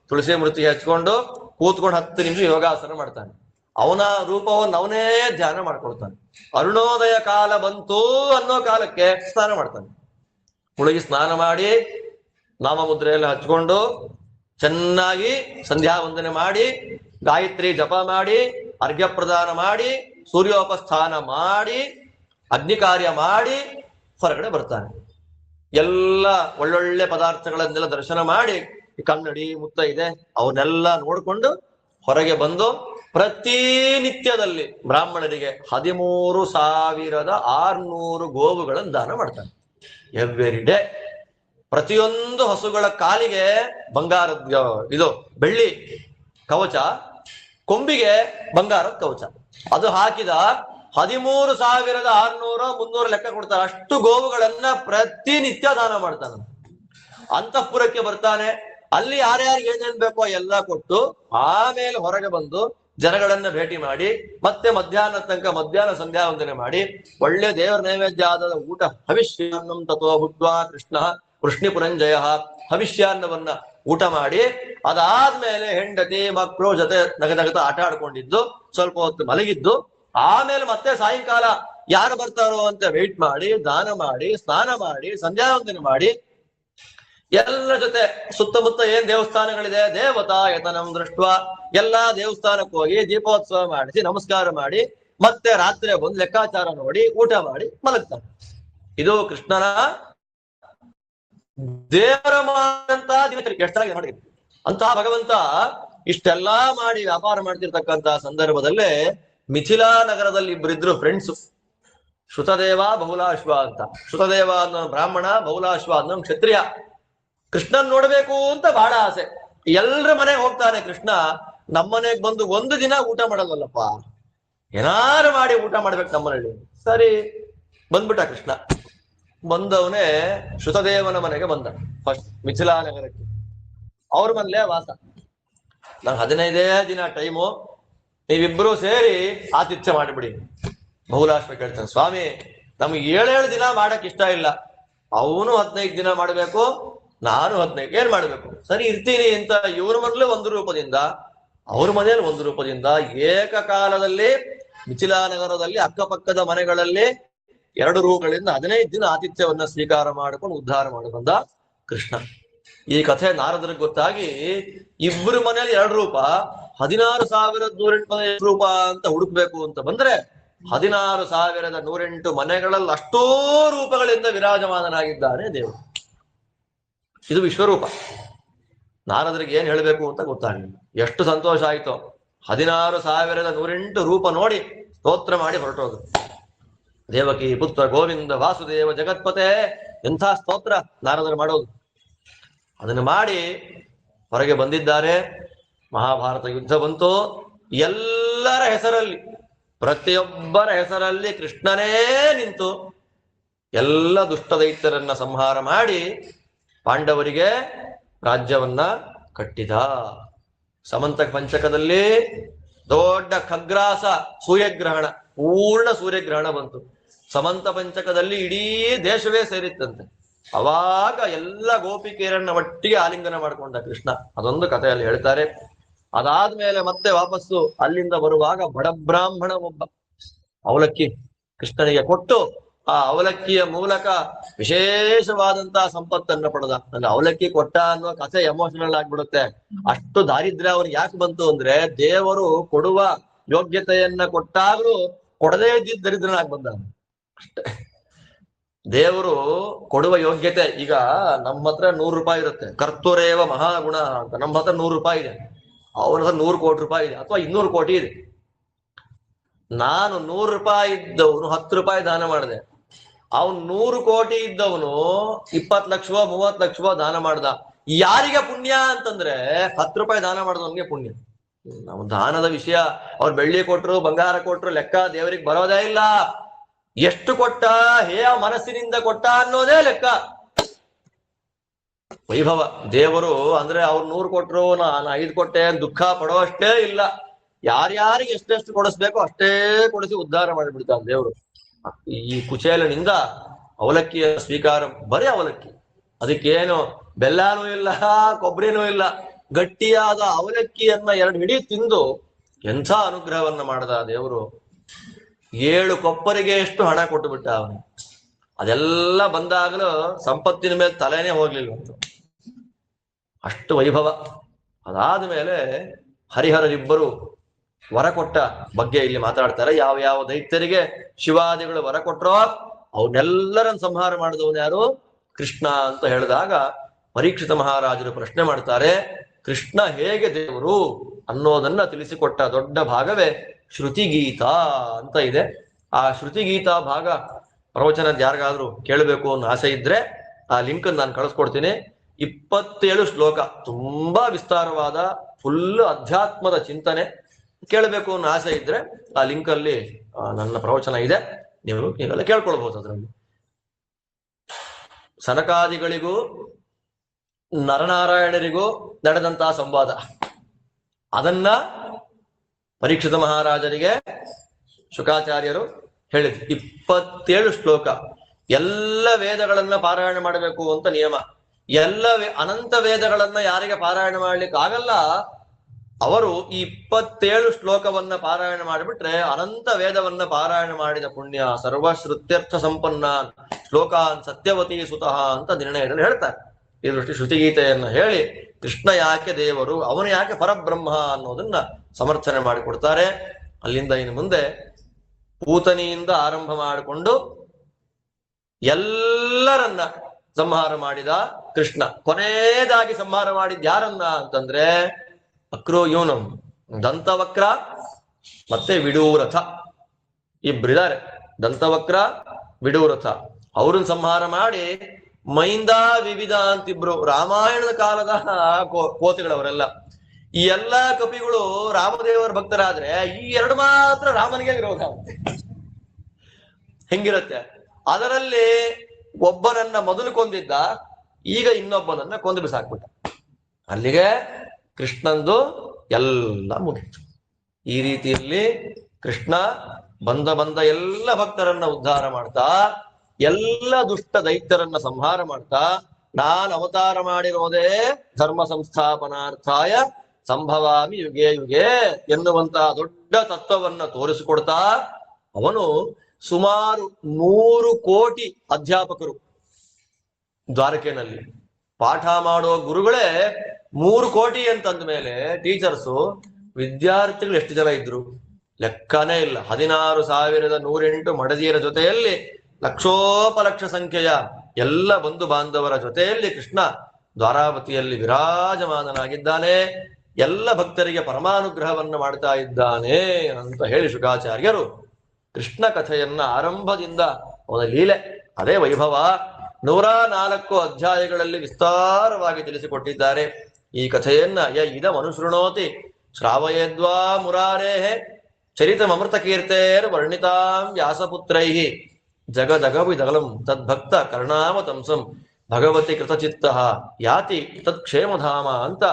ತುಳಸಿ ಮೃತಿಗೆ ಹಚ್ಕೊಂಡು ಕೂತ್ಕೊಂಡು 10 ನಿಮಿಷ ಯೋಗಾಸನ ಮಾಡ್ತಾನೆ. ಅವನ ರೂಪವನ್ನು ಅವನೇ ಧ್ಯಾನ ಮಾಡ್ಕೊಳ್ತಾನೆ. ಅರುಣೋದಯ ಕಾಲ ಬಂತು ಅನ್ನೋ ಕಾಲಕ್ಕೆ ಸ್ನಾನ ಮಾಡ್ತಾನೆ. ಹುಡುಗಿ ಸ್ನಾನ ಮಾಡಿ ನಾಮಮುದ್ರೆಯೆಲ್ಲ ಹಚ್ಕೊಂಡು ಚೆನ್ನಾಗಿ ಸಂಧ್ಯಾ ವಂದನೆ ಮಾಡಿ ಗಾಯತ್ರಿ ಜಪ ಮಾಡಿ ಅರ್ಘ್ಯ ಪ್ರದಾನ ಮಾಡಿ ಸೂರ್ಯೋಪಸ್ಥಾನ ಮಾಡಿ ಅಗ್ನಿ ಕಾರ್ಯ ಮಾಡಿ ಹೊರಗಡೆ ಬರ್ತಾನೆ. ಎಲ್ಲ ಒಳ್ಳೊಳ್ಳೆ ಪದಾರ್ಥಗಳನ್ನೆಲ್ಲ ದರ್ಶನ ಮಾಡಿ ಕನ್ನಡಿ ಮುತ್ತ ಇದೆ ಅವನ್ನೆಲ್ಲ ನೋಡ್ಕೊಂಡು ಹೊರಗೆ ಬಂದು ಪ್ರತಿನಿತ್ಯದಲ್ಲಿ ಬ್ರಾಹ್ಮಣರಿಗೆ 13,600 ಗೋವುಗಳನ್ನು ದಾನ ಮಾಡ್ತಾನೆ. ಎವ್ರಿ ಡೇ ಪ್ರತಿಯೊಂದು ಹಸುಗಳ ಕಾಲಿಗೆ ಬಂಗಾರದ ಇದು ಬೆಳ್ಳಿ ಕವಚ, ಕೊಂಬಿಗೆ ಬಂಗಾರದ ಕವಚ, ಅದು ಹಾಕಿದ 13,600 300 ಲೆಕ್ಕ ಕೊಡ್ತಾರೆ. ಅಷ್ಟು ಗೋವುಗಳನ್ನ ಪ್ರತಿನಿತ್ಯ ದಾನ ಮಾಡ್ತಾನೆ. ಅಂತಃಪುರಕ್ಕೆ ಬರ್ತಾನೆ, ಅಲ್ಲಿ ಯಾರ್ಯಾರಿಗೆ ಏನೇನ್ ಬೇಕೋ ಎಲ್ಲ ಕೊಟ್ಟು ಆಮೇಲೆ ಹೊರಗೆ ಬಂದು ಜನಗಳನ್ನ ಭೇಟಿ ಮಾಡಿ ಮತ್ತೆ ಮಧ್ಯಾಹ್ನ ತನಕ ಮಧ್ಯಾಹ್ನ ಸಂಧ್ಯಾ ವಂದನೆ ಮಾಡಿ ಒಳ್ಳೆ ದೇವರ ನೈವೇದ್ಯ ಆದ ಊಟ ಹವಿಷ್ಯಾನ್ನಂ ತಥೋ ಭುಕ್ತ್ವಾ ಕೃಷ್ಣ ಕೃಷ್ಣಿ ಪುರಂಜಯ ಹವಿಷ್ಯಾನ್ನವನ್ನ ಊಟ ಮಾಡಿ ಅದಾದ್ಮೇಲೆ ಹೆಂಡತಿ ಮಕ್ಕಳು ಜೊತೆ ನಗನಗತ ಆಟ ಆಡ್ಕೊಂಡಿದ್ದು ಸ್ವಲ್ಪ ಹೊತ್ತು ಮಲಗಿದ್ದು ಆಮೇಲೆ ಮತ್ತೆ ಸಾಯಂಕಾಲ ಯಾರು ಬರ್ತಾರೋ ಅಂತ ವೆಯ್ಟ್ ಮಾಡಿ ದಾನ ಮಾಡಿ ಸ್ನಾನ ಮಾಡಿ ಸಂಧ್ಯಾ ವಂದನೆ ಮಾಡಿ ಎಲ್ಲ ಜೊತೆ ಸುತ್ತಮುತ್ತ ಏನ್ ದೇವಸ್ಥಾನಗಳಿದೆ ದೇವತಾ ಯತನಂ ದೃಷ್ಟ ಎಲ್ಲಾ ದೇವಸ್ಥಾನಕ್ಕೆ ಹೋಗಿ ದೀಪೋತ್ಸವ ಮಾಡಿಸಿ ನಮಸ್ಕಾರ ಮಾಡಿ ಮತ್ತೆ ರಾತ್ರಿ ಬಂದು ಲೆಕ್ಕಾಚಾರ ನೋಡಿ ಊಟ ಮಾಡಿ ಮಲಗ್ತಾನೆ. ಇದು ಕೃಷ್ಣನ ದೇವರ ಮಾಡುವಂತಹ ದಿನಚರಿ. ಎಷ್ಟಾಗಿ ನೋಡಿ ಅಂತಹ ಭಗವಂತ ಇಷ್ಟೆಲ್ಲಾ ಮಾಡಿ ವ್ಯಾಪಾರ ಮಾಡ್ತಿರ್ತಕ್ಕಂತಹ ಸಂದರ್ಭದಲ್ಲೇ ಮಿಥಿಲಾ ನಗರದಲ್ಲಿ ಇಬ್ಬರಿದ್ರು ಫ್ರೆಂಡ್ಸ್, ಶ್ರುತದೇವ ಬಹುಲಾಶ್ವ ಅಂತ. ಶ್ರುತದೇವ ಅನ್ನೋ ಬ್ರಾಹ್ಮಣ, ಬಹುಲಾಶ್ವ ಅನ್ನೋ ಕ್ಷತ್ರಿಯ. ಕೃಷ್ಣನ್ ನೋಡ್ಬೇಕು ಅಂತ ಬಹಳ ಆಸೆ. ಎಲ್ರ ಮನೆಗೆ ಹೋಗ್ತಾನೆ ಕೃಷ್ಣ. ನಮ್ಮನೆಗ್ ಬಂದು ಒಂದು ದಿನ ಊಟ ಮಾಡಲ್ವಲ್ಲಪ್ಪ, ಏನಾರು ಮಾಡಿ ಊಟ ಮಾಡ್ಬೇಕು ನಮ್ಮನೇಲಿ. ಸರಿ ಬಂದ್ಬಿಟ್ಟ ಕೃಷ್ಣ. ಬಂದವನೇ ಶ್ರುತದೇವನ ಮನೆಗೆ ಬಂದ ಫಸ್ಟ್ ಮಿಥಿಲಾ ನಗರಕ್ಕೆ. ಅವ್ರ ಮನೇಲೇ ವಾಸ. ನಂಗೆ 15 ದಿನ ಟೈಮು, ನೀವಿಬ್ರು ಸೇರಿ ಆತಿಥ್ಯ ಮಾಡಿಬಿಡಿ. ಬಹುಲಾಶ್ವ ಕೇಳ್ತಾನೆ, ಸ್ವಾಮಿ ನಮ್ಗೆ 7 ದಿನ ಮಾಡಕ್ ಇಷ್ಟ ಇಲ್ಲ. ಅವನು 15 ದಿನ ಮಾಡ್ಬೇಕು, ನಾನು 15. ಏನ್ ಮಾಡ್ಬೇಕು? ಸರಿ ಇರ್ತೀನಿ ಅಂತ ಇವ್ರ ಮನೇಲಿ ಒಂದು ರೂಪದಿಂದ ಅವ್ರ ಮನೇಲಿ ಒಂದು ರೂಪದಿಂದ ಏಕಕಾಲದಲ್ಲಿ ಮಿಥಿಲಾ ನಗರದಲ್ಲಿ ಅಕ್ಕಪಕ್ಕದ ಮನೆಗಳಲ್ಲಿ 2 ರೂಪಗಳಿಂದ 15 ದಿನ ಆತಿಥ್ಯವನ್ನ ಸ್ವೀಕಾರ ಮಾಡಿಕೊಂಡು ಉದ್ಧಾರ ಮಾಡಿ ಬಂದ ಕೃಷ್ಣ. ಈ ಕಥೆ ನಾರದರಿಗೆ ಗೊತ್ತಾಗಿ ಇಬ್ಬರು ಮನೇಲಿ 2 ರೂಪ, 16,108 ರೂಪ ಅಂತ ಹುಡುಕ್ಬೇಕು ಅಂತ ಬಂದ್ರೆ 16,108 ಮನೆಗಳಲ್ಲಿ ಅಷ್ಟೋ ರೂಪಗಳಿಂದ ವಿರಾಜಮಾನನಾಗಿದ್ದಾನೆ ದೇವರು. ಇದು ವಿಶ್ವರೂಪ. ನಾರದರಿಗೆ ಏನ್ ಹೇಳ್ಬೇಕು ಅಂತ ಗೊತ್ತಾಗಲಿಲ್ಲ. ಎಷ್ಟು ಸಂತೋಷ ಆಯ್ತು. 16,108 ರೂಪ ನೋಡಿ ಸ್ತೋತ್ರ ಮಾಡಿ ಹೊರಟೋದು. ದೇವಕಿ ಪುತ್ರ ಗೋವಿಂದ ವಾಸುದೇವ ಜಗತ್ಪತೆ, ಎಂಥ ಸ್ತೋತ್ರ ನಾರದರು ಮಾಡೋದು. ಅದನ್ನು ಮಾಡಿ ಹೊರಗೆ ಬಂದಿದ್ದಾರೆ. ಮಹಾಭಾರತ ಯುದ್ಧ ಬಂತು. ಎಲ್ಲರ ಹೆಸರಲ್ಲಿ, ಪ್ರತಿಯೊಬ್ಬರ ಹೆಸರಲ್ಲಿ ಕೃಷ್ಣನೇ ನಿಂತು ಎಲ್ಲ ದುಷ್ಟ ದೈತ್ಯರನ್ನ ಸಂಹಾರ ಮಾಡಿ ಪಾಂಡವರಿಗೆ ರಾಜ್ಯವನ್ನ ಕಟ್ಟಿದ. ಸಮಂತ ಪಂಚಕದಲ್ಲಿ ದೊಡ್ಡ ಖಗ್ರಾಸ ಸೂರ್ಯಗ್ರಹಣ, ಪೂರ್ಣ ಸೂರ್ಯಗ್ರಹಣ ಬಂತು. ಸಮಂತ ಪಂಚಕದಲ್ಲಿ ಇಡೀ ದೇಶವೇ ಸೇರಿತ್ತಂತೆ. ಅವಾಗ ಎಲ್ಲ ಗೋಪಿಕೆಯರನ್ನ ಒಟ್ಟಿಗೆ ಆಲಿಂಗನ ಮಾಡ್ಕೊಂಡ ಕೃಷ್ಣ. ಅದೊಂದು ಕಥೆಯಲ್ಲಿ ಹೇಳ್ತಾರೆ. ಅದಾದ್ಮೇಲೆ ಮತ್ತೆ ವಾಪಸ್ಸು ಅಲ್ಲಿಂದ ಬರುವಾಗ ಬಡಬ್ರಾಹ್ಮಣ ಒಬ್ಬ ಅವಲಕ್ಕಿ ಕೃಷ್ಣನಿಗೆ ಕೊಟ್ಟು ಆ ಅವಲಕ್ಕಿಯ ಮೂಲಕ ವಿಶೇಷವಾದಂತಹ ಸಂಪತ್ತನ್ನ ಪಡೆದ. ಅಂದ್ರೆ ಅವಲಕ್ಕಿ ಕೊಟ್ಟ ಅನ್ನೋ ಕಥೆ ಎಮೋಷನಲ್ ಆಗ್ಬಿಡುತ್ತೆ. ಅಷ್ಟು ದಾರಿದ್ರ್ಯ ಅವ್ರಿಗೆ ಯಾಕೆ ಬಂತು ಅಂದ್ರೆ ದೇವರು ಕೊಡುವ ಯೋಗ್ಯತೆಯನ್ನ ಕೊಟ್ಟಾದ್ರೂ ಕೊಡದೇ ಇದ್ದಿದ್ದ ದರಿದ್ರನಾಗಿ ಬಂದ ಅಷ್ಟೇ. ದೇವರು ಕೊಡುವ ಯೋಗ್ಯತೆ, ಈಗ ನಮ್ಮ ಹತ್ರ 100 ರೂಪಾಯಿ ಇರುತ್ತೆ, ಕರ್ತುರೇವ ಮಹಾಗುಣ ಅಂತ. ನಮ್ಮ ಹತ್ರ 100 ರೂಪಾಯಿ ಇದೆ, ಅವನ ಹತ್ರ 100 ಕೋಟಿ ರೂಪಾಯಿ ಇದೆ, ಅಥವಾ 200 ಕೋಟಿ ಇದೆ. ನಾನು 100 ರೂಪಾಯಿ ಇದ್ದವನು 10 ರೂಪಾಯಿ ದಾನ ಮಾಡಿದೆ. ಅವನು 100 ಕೋಟಿ ಇದ್ದವನು 20 ಲಕ್ಷವೋ 30 ಲಕ್ಷವೋ ದಾನ ಮಾಡ್ದ. ಯಾರಿಗೆ ಪುಣ್ಯ ಅಂತಂದ್ರೆ 10 ರೂಪಾಯಿ ದಾನ ಮಾಡಿದವನಿಗೆ ಪುಣ್ಯ. ನಾವು ದಾನದ ವಿಷಯ, ಅವ್ರು ಬೆಳ್ಳಿ ಕೊಟ್ರು ಬಂಗಾರ ಕೊಟ್ರು ಲೆಕ್ಕ ದೇವರಿಗೆ ಬರೋದೇ ಇಲ್ಲ. ಎಷ್ಟು ಕೊಟ್ಟ, ಹೇಯ ಮನಸ್ಸಿನಿಂದ ಕೊಟ್ಟ ಅನ್ನೋದೇ ಲೆಕ್ಕ. ವೈಭವ ದೇವರು ಅಂದ್ರೆ ಅವ್ರು 100 ಕೊಟ್ರು ನಾನು 5 ಕೊಟ್ಟೆ ದುಃಖ ಪಡೋಷ್ಟೇ ಇಲ್ಲ. ಯಾರ್ಯಾರಿಗೆ ಎಷ್ಟೆಷ್ಟು ಕೊಡಿಸ್ಬೇಕೋ ಅಷ್ಟೇ ಕೊಡಿಸಿ ಉದ್ಧಾರ ಮಾಡಿಬಿಡ್ತಾನೆ ದೇವರು. ಈ ಕುಚೇಲನಿಂದ ಅವಲಕ್ಕಿಯ ಸ್ವೀಕಾರ, ಬರೀ ಅವಲಕ್ಕಿ, ಅದಕ್ಕೇನು ಬೆಲ್ಲನೂ ಇಲ್ಲ, ಕೊಬ್ಬರಿನೂ ಇಲ್ಲ, ಗಟ್ಟಿಯಾದ ಅವಲಕ್ಕಿಯನ್ನ 2 ಹಿಡಿ ತಿಂದು ಎಂಥ ಅನುಗ್ರಹವನ್ನ ಮಾಡದ ದೇವರು. 7 ಕೊಪ್ಪರಿಗೆ ಎಷ್ಟು ಹಣ ಕೊಟ್ಟು ಬಿಟ್ಟ ಅವನು. ಅದೆಲ್ಲ ಬಂದಾಗಲೂ ಸಂಪತ್ತಿನ ಮೇಲೆ ತಲೆನೇ ಹೋಗ್ಲಿಲ್ಲ ಅಂತ, ಅಷ್ಟು ವೈಭವ. ಅದಾದ ಮೇಲೆ ಹರಿಹರರಿಬ್ಬರು ವರ ಕೊಟ್ಟ ಬಗ್ಗೆ ಇಲ್ಲಿ ಮಾತಾಡ್ತಾರೆ. ಯಾವ ಯಾವ ದೈತ್ಯರಿಗೆ ಶಿವಾದಿಗಳು ವರ ಕೊಟ್ರೋ ಅವನ್ನೆಲ್ಲರನ್ನು ಸಂಹಾರ ಮಾಡಿದವನು ಯಾರು? ಕೃಷ್ಣ ಅಂತ ಹೇಳಿದಾಗ ಪರೀಕ್ಷಿತ ಮಹಾರಾಜರು ಪ್ರಶ್ನೆ ಮಾಡ್ತಾರೆ, ಕೃಷ್ಣ ಹೇಗೆ ದೇವರು ಅನ್ನೋದನ್ನ ತಿಳಿಸಿಕೊಟ್ಟ ದೊಡ್ಡ ಭಾಗವೇ ಶ್ರುತಿಗೀತ ಅಂತ ಇದೆ. ಆ ಶ್ರುತಿಗೀತಾ ಭಾಗ ಪ್ರವಚನದ ಯಾರಿಗಾದ್ರೂ ಕೇಳಬೇಕು ಅನ್ನೋ ಆಸೆ ಇದ್ರೆ ಆ ಲಿಂಕ್ ನಾನು ಕಳಿಸ್ಕೊಡ್ತೀನಿ. 27 ಶ್ಲೋಕ, ತುಂಬಾ ವಿಸ್ತಾರವಾದ ಫುಲ್ ಅಧ್ಯಾತ್ಮದ ಚಿಂತನೆ. ಕೇಳಬೇಕು ಅನ್ನೋ ಆಸೆ ಇದ್ರೆ ಆ ಲಿಂಕ್ ಅಲ್ಲಿ ನನ್ನ ಪ್ರವಚನ ಇದೆ, ನೀವು ಈಗೆಲ್ಲ ಕೇಳ್ಕೊಳ್ಬಹುದು. ಅದರಲ್ಲಿ ಸನಕಾದಿಗಳಿಗೂ ನರನಾರಾಯಣರಿಗೂ ನಡೆದಂತಹ ಸಂವಾದ, ಅದನ್ನ ಪರೀಕ್ಷಿತ ಮಹಾರಾಜರಿಗೆ ಶುಕಾಚಾರ್ಯರು ಹೇಳಿದ್ರು. 27 ಶ್ಲೋಕ, ಎಲ್ಲ ವೇದಗಳನ್ನ ಪಾರಾಯಣ ಮಾಡಬೇಕು ಅಂತ ನಿಯಮ. ಎಲ್ಲ ಅನಂತ ವೇದಗಳನ್ನ ಯಾರಿಗೆ ಪಾರಾಯಣ ಮಾಡ್ಲಿಕ್ಕೆ ಆಗಲ್ಲ ಅವರು ಈ 27 ಶ್ಲೋಕವನ್ನ ಪಾರಾಯಣ ಮಾಡಿಬಿಟ್ರೆ ಅನಂತ ವೇದವನ್ನ ಪಾರಾಯಣ ಮಾಡಿದ ಪುಣ್ಯ. ಸರ್ವಶ್ರುತ್ಯರ್ಥ ಸಂಪನ್ನ ಶ್ಲೋಕಾನ್ ಸತ್ಯವತಿ ಸುತಃ ಅಂತ ನಿರ್ಣಯದಲ್ಲಿ ಹೇಳ್ತಾರೆ. ಈ ದೃಷ್ಟಿ ಶ್ರುತಿಗೀತೆಯನ್ನ ಹೇಳಿ ಕೃಷ್ಣ ಯಾಕೆ ದೇವರು, ಅವನು ಯಾಕೆ ಪರಬ್ರಹ್ಮ ಅನ್ನೋದನ್ನ ಸಮರ್ಥನೆ ಮಾಡಿಕೊಡ್ತಾರೆ. ಅಲ್ಲಿಂದ ಇನ್ನು ಮುಂದೆ ಪೂತನಿಯಿಂದ ಆರಂಭ ಮಾಡಿಕೊಂಡು ಎಲ್ಲರನ್ನ ಸಂಹಾರ ಮಾಡಿದ ಕೃಷ್ಣ. ಕೊನೆಯದಾಗಿ ಸಂಹಾರ ಮಾಡಿದ ಯಾರನ್ನ ಅಂತಂದ್ರೆ ಅಕ್ರೋಯೂನಂ, ದಂತವಕ್ರ ಮತ್ತೆ ವಿಡೂರಥ, ಇಬ್ಬರಿದ್ದಾರೆ. ದಂತವಕ್ರ ವಿಡೂರಥ ಅವ್ರನ್ನ ಸಂಹಾರ ಮಾಡಿ ಮೈಂದ ವಿವಿಧ ಅಂತಿಬ್ರು ರಾಮಾಯಣದ ಕಾಲದ ಕೋತಿಗಳವರೆಲ್ಲ. ಈ ಎಲ್ಲಾ ಕಪಿಗಳು ರಾಮದೇವರ ಭಕ್ತರಾದ್ರೆ ಈ 2 ಮಾತ್ರ ರಾಮನಿಗೆ ವಿರೋಧ. ಹೆಂಗಿರುತ್ತೆ? ಅದರಲ್ಲಿ ಒಬ್ಬನನ್ನ ಮೊದಲು ಕೊಂದಿದ್ದ, ಈಗ ಇನ್ನೊಬ್ಬನನ್ನ ಕೊಂದು ಬಿಸಾಕ್ಬಿಟ್ಟ. ಅಲ್ಲಿಗೆ ಕೃಷ್ಣಂದು ಎಲ್ಲ ಮುಗಿತು. ಈ ರೀತಿಯಲ್ಲಿ ಕೃಷ್ಣ ಬಂದ ಎಲ್ಲ ಭಕ್ತರನ್ನ ಉದ್ಧಾರ ಮಾಡ್ತಾ, ಎಲ್ಲ ದುಷ್ಟ ದೈತ್ಯರನ್ನ ಸಂಹಾರ ಮಾಡ್ತಾ, ನಾನು ಅವತಾರ ಮಾಡಿರೋದೇ ಧರ್ಮ ಸಂಸ್ಥಾಪನಾರ್ಥಾಯ ಸಂಭವಾಮಿ ಯುಗೆ ಯುಗೆ ಎನ್ನುವಂತಹ ದೊಡ್ಡ ತತ್ವವನ್ನ ತೋರಿಸಿಕೊಡ್ತಾ, ಅವನು ಸುಮಾರು 100 ಕೋಟಿ ಅಧ್ಯಾಪಕರು ದ್ವಾರಕೆನಲ್ಲಿ ಪಾಠ ಮಾಡೋ ಗುರುಗಳೇ 3 ಕೋಟಿ ಅಂತಂದ ಮೇಲೆ ಟೀಚರ್ಸು, ವಿದ್ಯಾರ್ಥಿಗಳು ಎಷ್ಟು ಜನ ಇದ್ರು ಲೆಕ್ಕನೇ ಇಲ್ಲ. 16,108 ಮಡದಿಯರ ಜೊತೆಯಲ್ಲಿ ಲಕ್ಷೋಪಲಕ್ಷ ಸಂಖ್ಯೆಯ ಎಲ್ಲ ಬಂಧು ಬಾಂಧವರ ಜೊತೆಯಲ್ಲಿ ಕೃಷ್ಣ ದ್ವಾರಾವತಿಯಲ್ಲಿ ವಿರಾಜಮಾನನಾಗಿದ್ದಾನೆ. ಎಲ್ಲ ಭಕ್ತರಿಗೆ ಪರಮಾನುಗ್ರಹವನ್ನು ಮಾಡ್ತಾ ಇದ್ದಾನೆ ಅಂತ ಹೇಳಿ ಶುಕಾಚಾರ್ಯರು ಕೃಷ್ಣ ಕಥೆಯನ್ನ ಆರಂಭದಿಂದ ಅವನ ಲೀಲೆ, ಅದೇ ವೈಭವ 104 ಅಧ್ಯಾಯಗಳಲ್ಲಿ ವಿಸ್ತಾರವಾಗಿ ತಿಳಿಸಿಕೊಟ್ಟಿದ್ದಾರೆ. ಈ ಕಥೆಯನ್ನ ಇದ ಮನುಸೃಣೋತಿ ಶ್ರಾವಯೇದ್ವಾ ಮುರಾರೇಹೇ ಚರಿತಮೃತ ಕೀರ್ತೇರ್ ವರ್ಣಿತಾಂ ವ್ಯಾಸಪುತ್ರೈಹಿ ಜಗದಗವಿದಗಲಂ ತದ್ಭಕ್ತ ಕರ್ಣಾವತಂಸಂ ಭಗವತಿ ಕೃತಚಿತ್ತ ಯಾತಿ ತತ್ಕ್ಷೇಮಧಾಮ ಅಂತ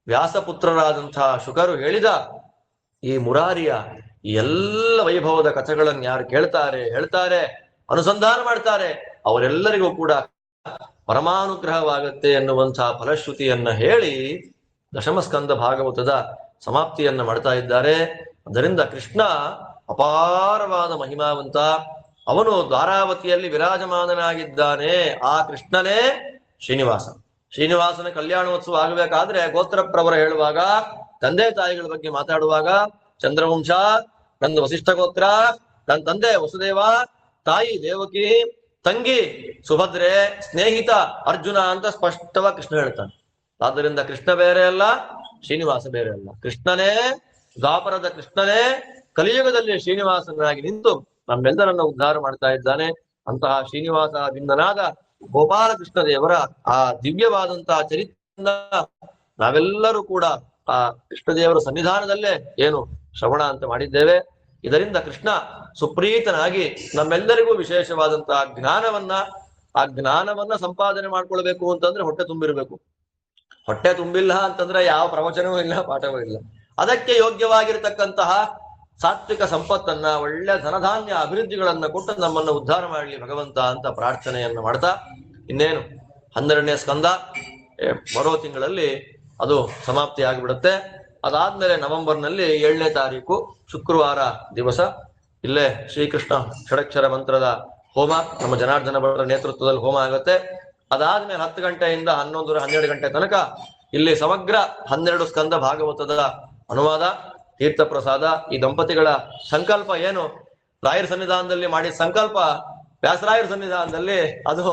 ವ್ಯಾಸಪುತ್ರರಾದಂತಹ ಶುಕರು ಹೇಳಿದ ಈ ಮುರಾರಿಯ ಎಲ್ಲ ವೈಭವದ ಕಥೆಗಳನ್ನು ಯಾರು ಕೇಳ್ತಾರೆ, ಹೇಳ್ತಾರೆ, ಅನುಸಂಧಾನ ಮಾಡ್ತಾರೆ, ಅವರೆಲ್ಲರಿಗೂ ಕೂಡ ಪರಮಾನುಗ್ರಹವಾಗುತ್ತೆ ಎನ್ನುವಂತಹ ಫಲಶ್ರುತಿಯನ್ನ ಹೇಳಿ ದಶಮಸ್ಕಂದ ಭಾಗವತದ ಸಮಾಪ್ತಿಯನ್ನ ಮಾಡ್ತಾ ಇದ್ದಾರೆ. ಅದರಿಂದ ಕೃಷ್ಣ ಅಪಾರವಾದ ಮಹಿಮಾವಂತ, ಅವನು ದ್ವಾರಾವತಿಯಲ್ಲಿ ವಿರಾಜಮಾನನಾಗಿದ್ದಾನೆ. ಆ ಕೃಷ್ಣನೇ ಶ್ರೀನಿವಾಸ. ಶ್ರೀನಿವಾಸನ ಕಲ್ಯಾಣೋತ್ಸವ ಆಗಬೇಕಾದ್ರೆ ಗೋತ್ರಪ್ರವರ ಹೇಳುವಾಗ, ತಂದೆ ತಾಯಿಗಳ ಬಗ್ಗೆ ಮಾತಾಡುವಾಗ ಚಂದ್ರವಂಶ, ನನ್ನ ವಸಿಷ್ಠ ಗೋತ್ರ, ನನ್ನ ತಂದೆ ವಸುದೇವ, ತಾಯಿ ದೇವಕಿ, ತಂಗಿ ಸುಭದ್ರೆ, ಸ್ನೇಹಿತ ಅರ್ಜುನ ಅಂತ ಸ್ಪಷ್ಟವಾಗಿ ಕೃಷ್ಣ ಹೇಳ್ತಾನೆ. ಆದ್ದರಿಂದ ಕೃಷ್ಣ ಬೇರೆ ಅಲ್ಲ, ಶ್ರೀನಿವಾಸ ಬೇರೆ ಅಲ್ಲ. ಕೃಷ್ಣನೇ, ದ್ವಾಪರದ ಕೃಷ್ಣನೇ ಕಲಿಯುಗದಲ್ಲಿ ಶ್ರೀನಿವಾಸನಾಗಿ ನಿಂತು ನಮ್ಮೆಲ್ಲರನ್ನ ಉದ್ಧಾರ ಮಾಡ್ತಾ ಇದ್ದಾನೆ. ಅಂತಹ ಶ್ರೀನಿವಾಸ ಬಿಂದನಾದ ಗೋಪಾಲಕೃಷ್ಣ ದೇವರ ಆ ದಿವ್ಯವಾದಂತಹ ಚರಿತ್ರೆಯನ್ನ ನಾವೆಲ್ಲರೂ ಕೂಡ ಆ ಕೃಷ್ಣದೇವರ ಸನ್ನಿಧಾನದಲ್ಲೇ ಏನು ಶ್ರವಣ ಅಂತ ಮಾಡಿದ್ದೇವೆ. ಇದರಿಂದ ಕೃಷ್ಣ ಸುಪ್ರೀತನಾಗಿ ನಮ್ಮೆಲ್ಲರಿಗೂ ವಿಶೇಷವಾದಂತಹ ಜ್ಞಾನವನ್ನ ಆ ಜ್ಞಾನವನ್ನ ಸಂಪಾದನೆ ಮಾಡ್ಕೊಳ್ಬೇಕು ಅಂತಂದ್ರೆ ಹೊಟ್ಟೆ ತುಂಬಿರ್ಬೇಕು. ಹೊಟ್ಟೆ ತುಂಬಿಲ್ಲ ಅಂತಂದ್ರೆ ಯಾವ ಪ್ರವಚನವೂ ಇಲ್ಲ, ಪಾಠವೂ ಇಲ್ಲ. ಅದಕ್ಕೆ ಯೋಗ್ಯವಾಗಿರ್ತಕ್ಕಂತಹ ಸಾತ್ವಿಕ ಸಂಪತ್ತನ್ನ, ಒಳ್ಳೆ ಧನಧಾನ್ಯ ಅಭಿವೃದ್ಧಿಗಳನ್ನ ಕೊಟ್ಟು ನಮ್ಮನ್ನು ಉದ್ಧಾರ ಮಾಡಲಿ ಭಗವಂತ ಅಂತ ಪ್ರಾರ್ಥನೆಯನ್ನು ಮಾಡ್ತಾ, ಇನ್ನೇನು 12ನೇ ಸ್ಕಂದ ಬರೋ ತಿಂಗಳಲ್ಲಿ ಅದು ಸಮಾಪ್ತಿ ಆಗಿಬಿಡುತ್ತೆ. ಅದಾದ್ಮೇಲೆ ನವೆಂಬರ್ನಲ್ಲಿ 7ನೇ ತಾರೀಕು ಶುಕ್ರವಾರ ದಿವಸ ಇಲ್ಲೇ ಶ್ರೀಕೃಷ್ಣ ಷಡಕ್ಷರ ಮಂತ್ರದ ಹೋಮ ನಮ್ಮ ಜನಾರ್ದನ ಭಟ್ರ ನೇತೃತ್ವದಲ್ಲಿ ಹೋಮ ಆಗುತ್ತೆ. ಅದಾದ್ಮೇಲೆ 10 ಗಂಟೆಯಿಂದ 11 12 ಗಂಟೆ ತನಕ ಇಲ್ಲಿ ಸಮಗ್ರ 12 ಸ್ಕಂದ ಭಾಗವತದ ಅನುವಾದ, ತೀರ್ಥ ಪ್ರಸಾದ. ಈ ದಂಪತಿಗಳ ಸಂಕಲ್ಪ ಏನು, ರಾಯರ ಸನ್ನಿಧಾನದಲ್ಲಿ ಮಾಡಿದ ಸಂಕಲ್ಪ ವ್ಯಾಸರಾಯರ ಸನ್ನಿಧಾನದಲ್ಲಿ ಅದು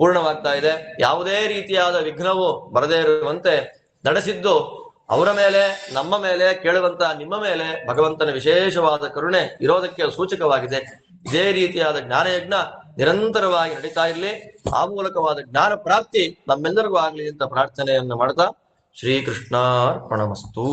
ಪೂರ್ಣವಾಗ್ತಾ ಇದೆ. ಯಾವುದೇ ರೀತಿಯಾದ ವಿಘ್ನವು ಬರದೇ ಇರುವಂತೆ ನಡೆಸಿದ್ದು ಅವರ ಮೇಲೆ, ನಮ್ಮ ಮೇಲೆ, ಕೇಳುವಂತ ನಿಮ್ಮ ಮೇಲೆ ಭಗವಂತನ ವಿಶೇಷವಾದ ಕರುಣೆ ಇರೋದಕ್ಕೆ ಸೂಚಕವಾಗಿದೆ. ಇದೇ ರೀತಿಯಾದ ಜ್ಞಾನಯಜ್ಞ ನಿರಂತರವಾಗಿ ನಡೀತಾ ಇರಲಿ, ಆ ಮೂಲಕವಾದ ಜ್ಞಾನ ಪ್ರಾಪ್ತಿ ನಮ್ಮೆಲ್ಲರಿಗೂ ಆಗ್ಲಿ ಅಂತ ಪ್ರಾರ್ಥನೆಯನ್ನು ಮಾಡ್ತಾ ಶ್ರೀಕೃಷ್ಣಾರ್ಪಣಮಸ್ತು.